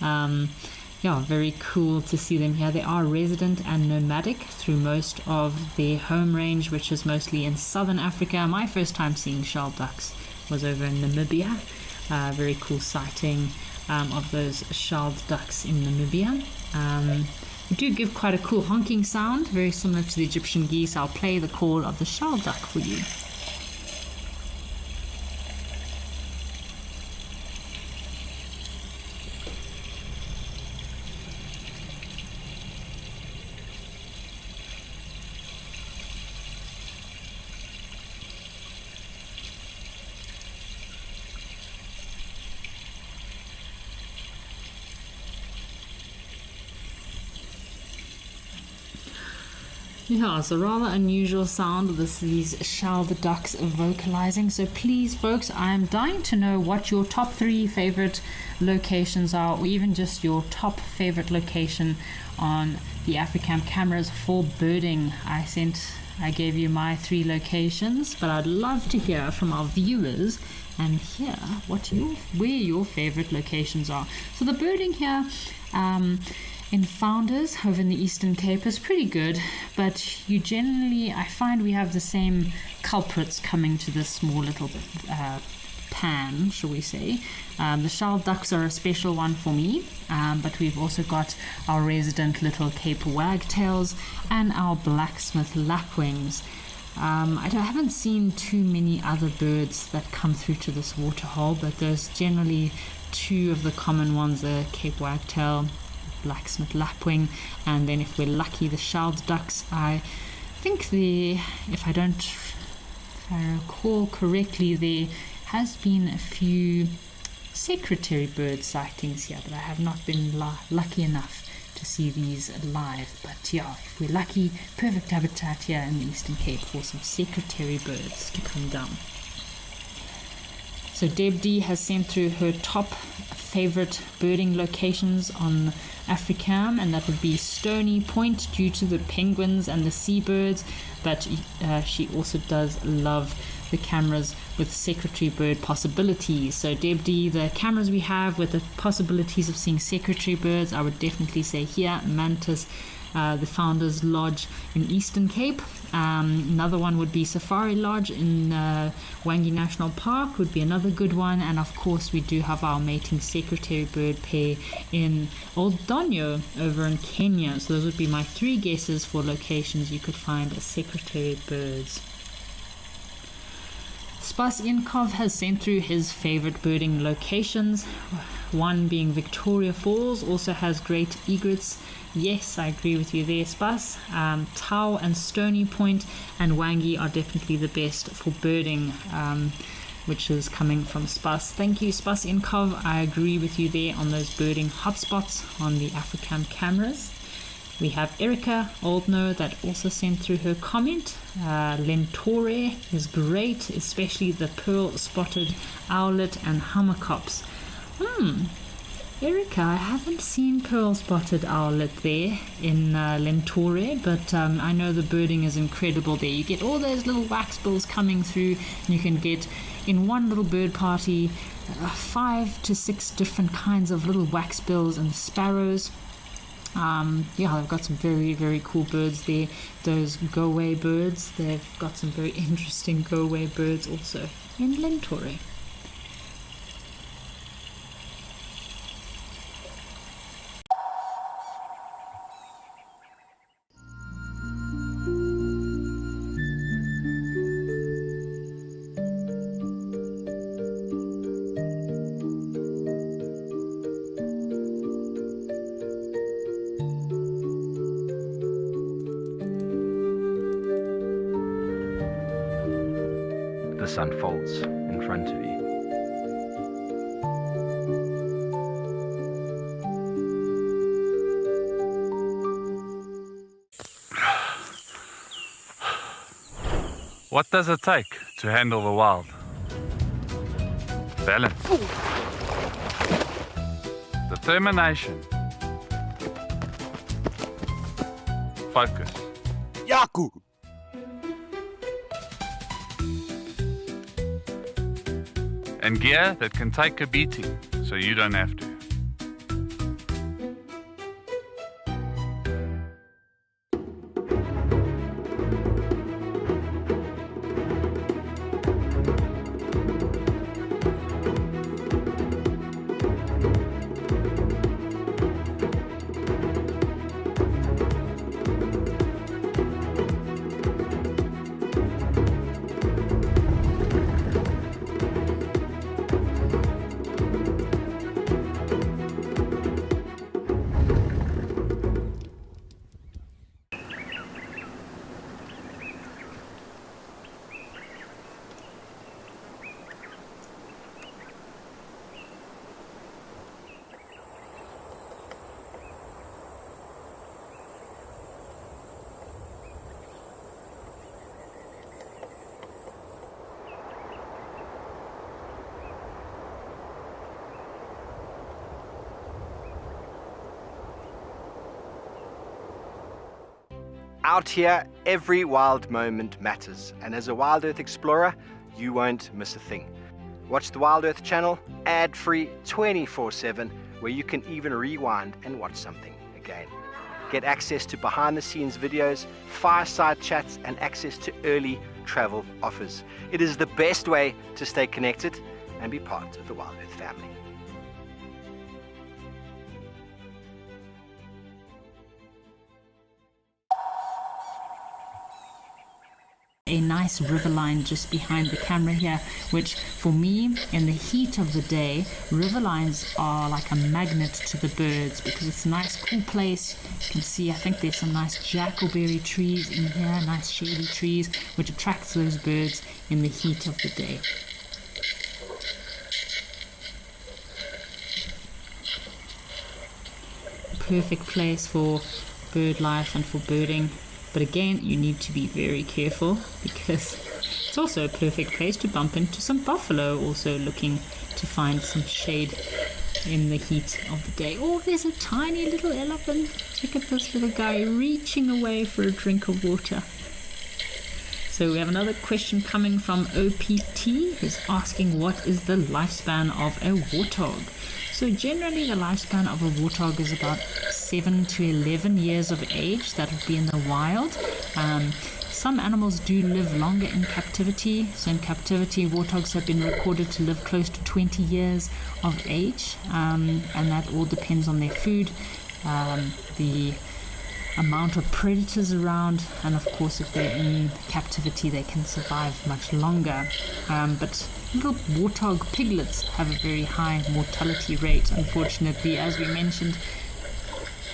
Yeah, very cool to see them here. They are resident and nomadic through most of their home range, which is mostly in southern Africa. My first time seeing shell ducks was over in Namibia. Very cool sighting of those shelled ducks in Namibia. They do give quite a cool honking sound, very similar to the Egyptian geese. I'll play the call of the shell duck for you. Yeah, it's a rather unusual sound, these shelled ducks vocalizing. So please, folks, I am dying to know what your top 3 favorite locations are, or even just your top favorite location on the Africam cameras for birding. I gave you my 3 locations, but I'd love to hear from our viewers and hear where your favorite locations are. So the birding here, in Founders over in the Eastern Cape is pretty good, but I find we have the same culprits coming to this small little pan, shall we say. The shelled ducks are a special one for me, but we've also got our resident little Cape wagtails and our blacksmith lapwings. I haven't seen too many other birds that come through to this waterhole, but there's generally 2 of the common ones, the Cape wagtail, blacksmith lapwing, and then if we're lucky, the shelled ducks. I think if I recall correctly, there has been a few secretary bird sightings here, but I have not been lucky enough to see these live. But yeah, if we're lucky, perfect habitat here in the Eastern Cape for some secretary birds to come down. So Deb D has sent through her top favorite birding locations on Africam, and that would be Stony Point due to the penguins and the seabirds, but she also does love the cameras with secretary bird possibilities. So Deb D, the cameras we have with the possibilities of seeing secretary birds, I would definitely say here, Mantis, the Founders Lodge in Eastern Cape. Another one would be Safari Lodge in Wangi National Park would be another good one, and of course we do have our mating secretary bird pair in Old Donyo over in Kenya. So those would be my 3 guesses for locations you could find as secretary birds. Spas Inkov has sent through his favorite birding locations, one being Victoria Falls, also has great egrets. Yes, I agree with you there, Spas. Tau and Stony Point and Wangi are definitely the best for birding, which is coming from Spas. Thank you, Spas Inkov. I agree with you there on those birding hotspots on the Africam cameras. We have Erica Oldno that also sent through her comment. Lentore is great, especially the pearl-spotted owlet and hummercops. Erica, I haven't seen pearl-spotted owlet there in Lentore, but I know the birding is incredible there. You get all those little wax bills coming through, and you can get, in one little bird party, 5 to 6 different kinds of little wax bills and sparrows. They've got some very, very cool birds there. Those go-away birds, they've got some very interesting go-away birds also in Lentore. This unfolds in front of you. What does it take to handle the wild? Balance. Determination. Focus. Yaku! And gear that can take a beating so you don't have to. Out here, every wild moment matters, and as a Wild Earth explorer, you won't miss a thing. Watch the Wild Earth channel, ad-free 24/7, where you can even rewind and watch something again. Get access to behind-the-scenes videos, fireside chats, and access to early travel offers. It is the best way to stay connected and be part of the Wild Earth family. A nice riverline just behind the camera here, which for me, in the heat of the day, riverlines are like a magnet to the birds because it's a nice cool place. You can see, I think there's some nice jackalberry trees in here, nice shady trees, which attracts those birds in the heat of the day. Perfect place for bird life and for birding. But again, you need to be very careful because it's also a perfect place to bump into some buffalo also looking to find some shade in the heat of the day. Oh, there's a tiny little elephant. Look at this little guy reaching away for a drink of water. So we have another question coming from OPT, who's asking what is the lifespan of a warthog? So generally the lifespan of a warthog is about 7 to 11 years of age. That would be in the wild. Some animals do live longer in captivity. So in captivity, warthogs have been recorded to live close to 20 years of age. And that all depends on their food, the amount of predators around, and of course if they're in captivity they can survive much longer. But little warthog piglets have a very high mortality rate, unfortunately. As we mentioned,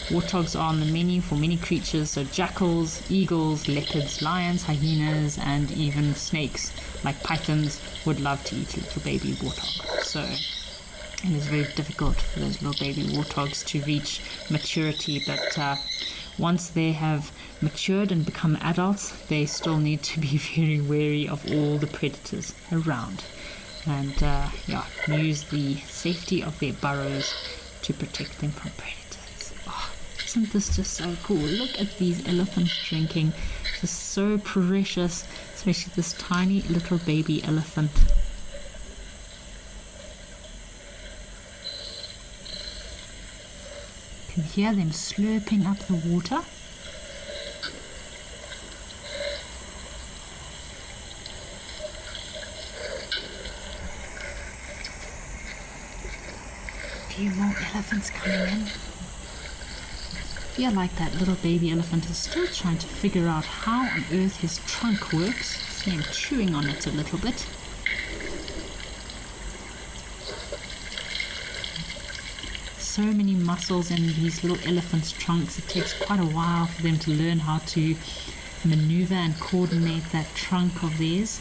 warthogs are on the menu for many creatures, so jackals, eagles, leopards, lions, hyenas, and even snakes like pythons would love to eat a little baby warthog. So it is very difficult for those little baby warthogs to reach maturity, but once they have matured and become adults, they still need to be very wary of all the predators around and use the safety of their burrows to protect them from predators. Oh, isn't this just so cool? Look at these elephants drinking. Just so precious, especially this tiny little baby elephant. You can hear them slurping up the water. A few more elephants coming in. I feel like that little baby elephant is still trying to figure out how on earth his trunk works. See him chewing on it a little bit. So many muscles in these little elephants' trunks. It takes quite a while for them to learn how to maneuver and coordinate that trunk of theirs.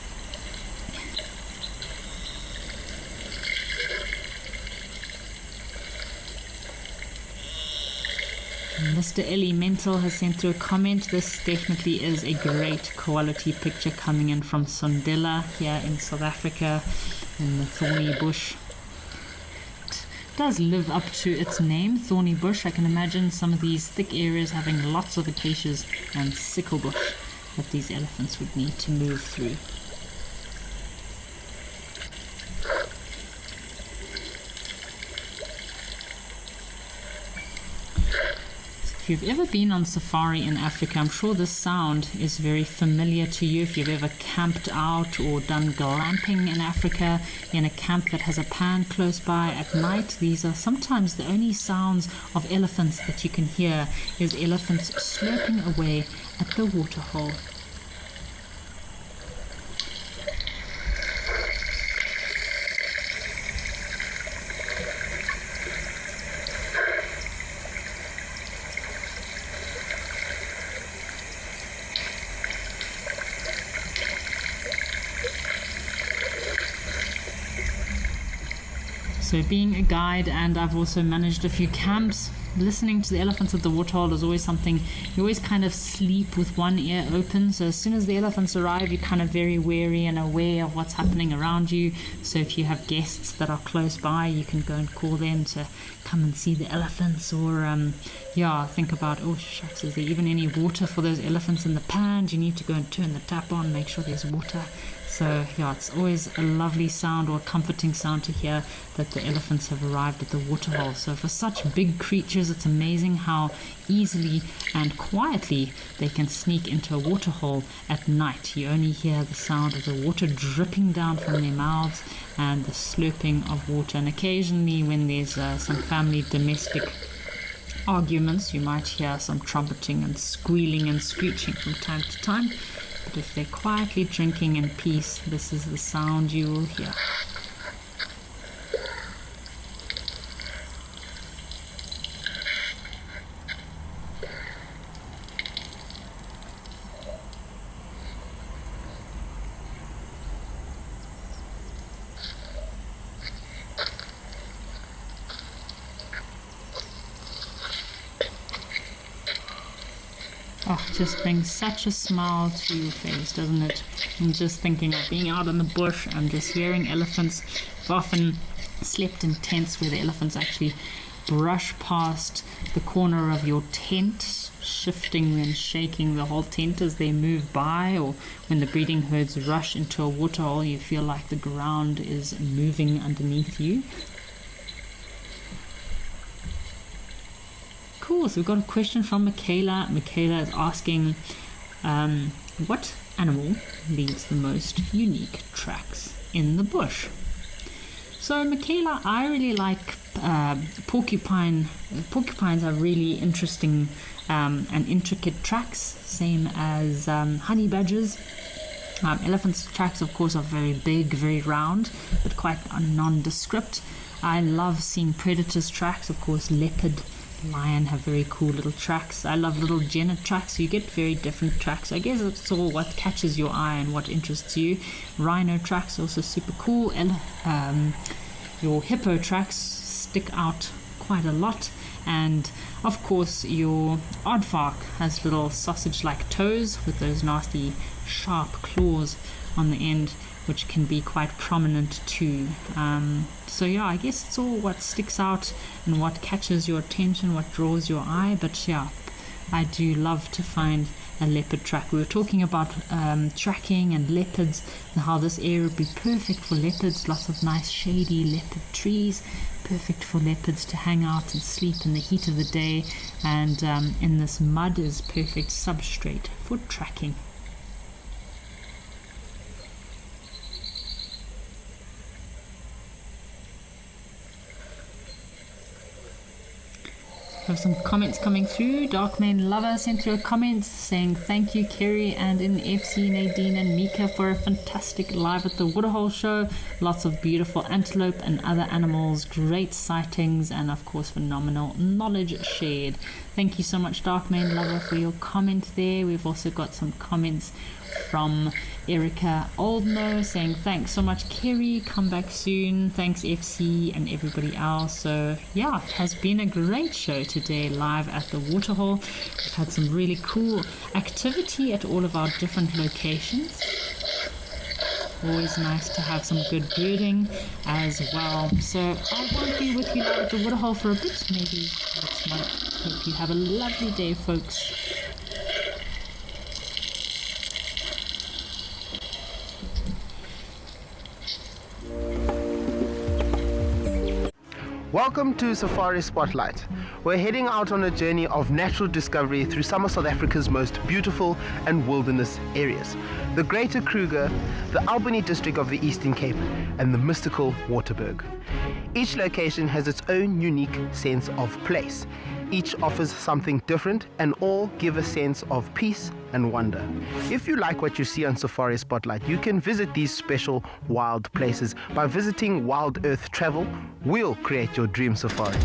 Mr. Ellie Mental has sent through a comment. This definitely is a great quality picture coming in from Sondela here in South Africa in the thorny bush. It does live up to its name, thorny bush. I can imagine some of these thick areas having lots of acacias and sickle bush that these elephants would need to move through. If you've ever been on safari in Africa, I'm sure this sound is very familiar to you. If you've ever camped out or done glamping in Africa in a camp that has a pan close by at night, these are sometimes the only sounds of elephants that you can hear is elephants slurping away at the waterhole. So being a guide, and I've also managed a few camps, listening to the elephants at the waterhole is always something. You always kind of sleep with one ear open, so as soon as the elephants arrive, you're kind of very wary and aware of what's happening around you. So if you have guests that are close by, you can go and call them to come and see the elephants, or think about, oh shucks, is there even any water for those elephants in the pan? Do you need to go and turn the tap on, make sure there's water? So it's always a lovely sound, or a comforting sound, to hear that the elephants have arrived at the waterhole. So for such big creatures, it's amazing how easily and quietly they can sneak into a waterhole at night. You only hear the sound of the water dripping down from their mouths and the slurping of water. And occasionally when there's some family domestic arguments, you might hear some trumpeting and squealing and screeching from time to time. But if they're quietly drinking in peace, this is the sound you will hear. Just brings such a smile to your face, doesn't it? And just thinking of being out in the bush and just hearing elephants. I've often slept in tents where the elephants actually brush past the corner of your tent, shifting and shaking the whole tent as they move by, or when the breeding herds rush into a waterhole, you feel like the ground is moving underneath you. Cool, so we've got a question from Michaela. Michaela is asking, what animal leaves the most unique tracks in the bush? So Michaela, I really like porcupine. Porcupines are really interesting and intricate tracks, same as honey badgers. Elephants' tracks, of course, are very big, very round, but quite nondescript. I love seeing predators' tracks, of course. Leopard, lion have very cool little tracks. I love little genet tracks, so you get very different tracks. I guess it's all what catches your eye and what interests you. Rhino tracks also super cool. Your hippo tracks stick out quite a lot, and of course your aardvark has little sausage-like toes with those nasty sharp claws on the end, which can be quite prominent too. So I guess it's all what sticks out and what catches your attention, what draws your eye. But I do love to find a leopard track. We were talking about tracking and leopards, and how this area would be perfect for leopards. Lots of nice shady leopard trees, perfect for leopards to hang out and sleep in the heat of the day, and in this mud is perfect substrate for tracking. We have some comments coming through. Darkmane Lover sent through a comment saying, thank you Kerry and in FC, Nadine and Mika, for a fantastic live at the Waterhole show. Lots of beautiful antelope and other animals, great sightings, and of course phenomenal knowledge shared. Thank you so much Darkmane Lover for your comment there. We've also got some comments from Erica Oldno saying, thanks so much Kerry, come back soon. Thanks FC and everybody else. So it has been a great show today live at the Waterhole. We've had some really cool activity at all of our different locations. Always nice to have some good birding as well. So I won't be with you live at the Waterhole for a bit, maybe next month. Hope you have a lovely day, folks. Welcome to Safari Spotlight. We're heading out on a journey of natural discovery through some of South Africa's most beautiful and wilderness areas. The Greater Kruger, the Albany district of the Eastern Cape, and the mystical Waterberg. Each location has its own unique sense of place. Each offers something different, and all give a sense of peace and wonder. If you like what you see on Safari Spotlight, you can visit these special wild places by visiting Wild Earth Travel. We'll create your dream safari.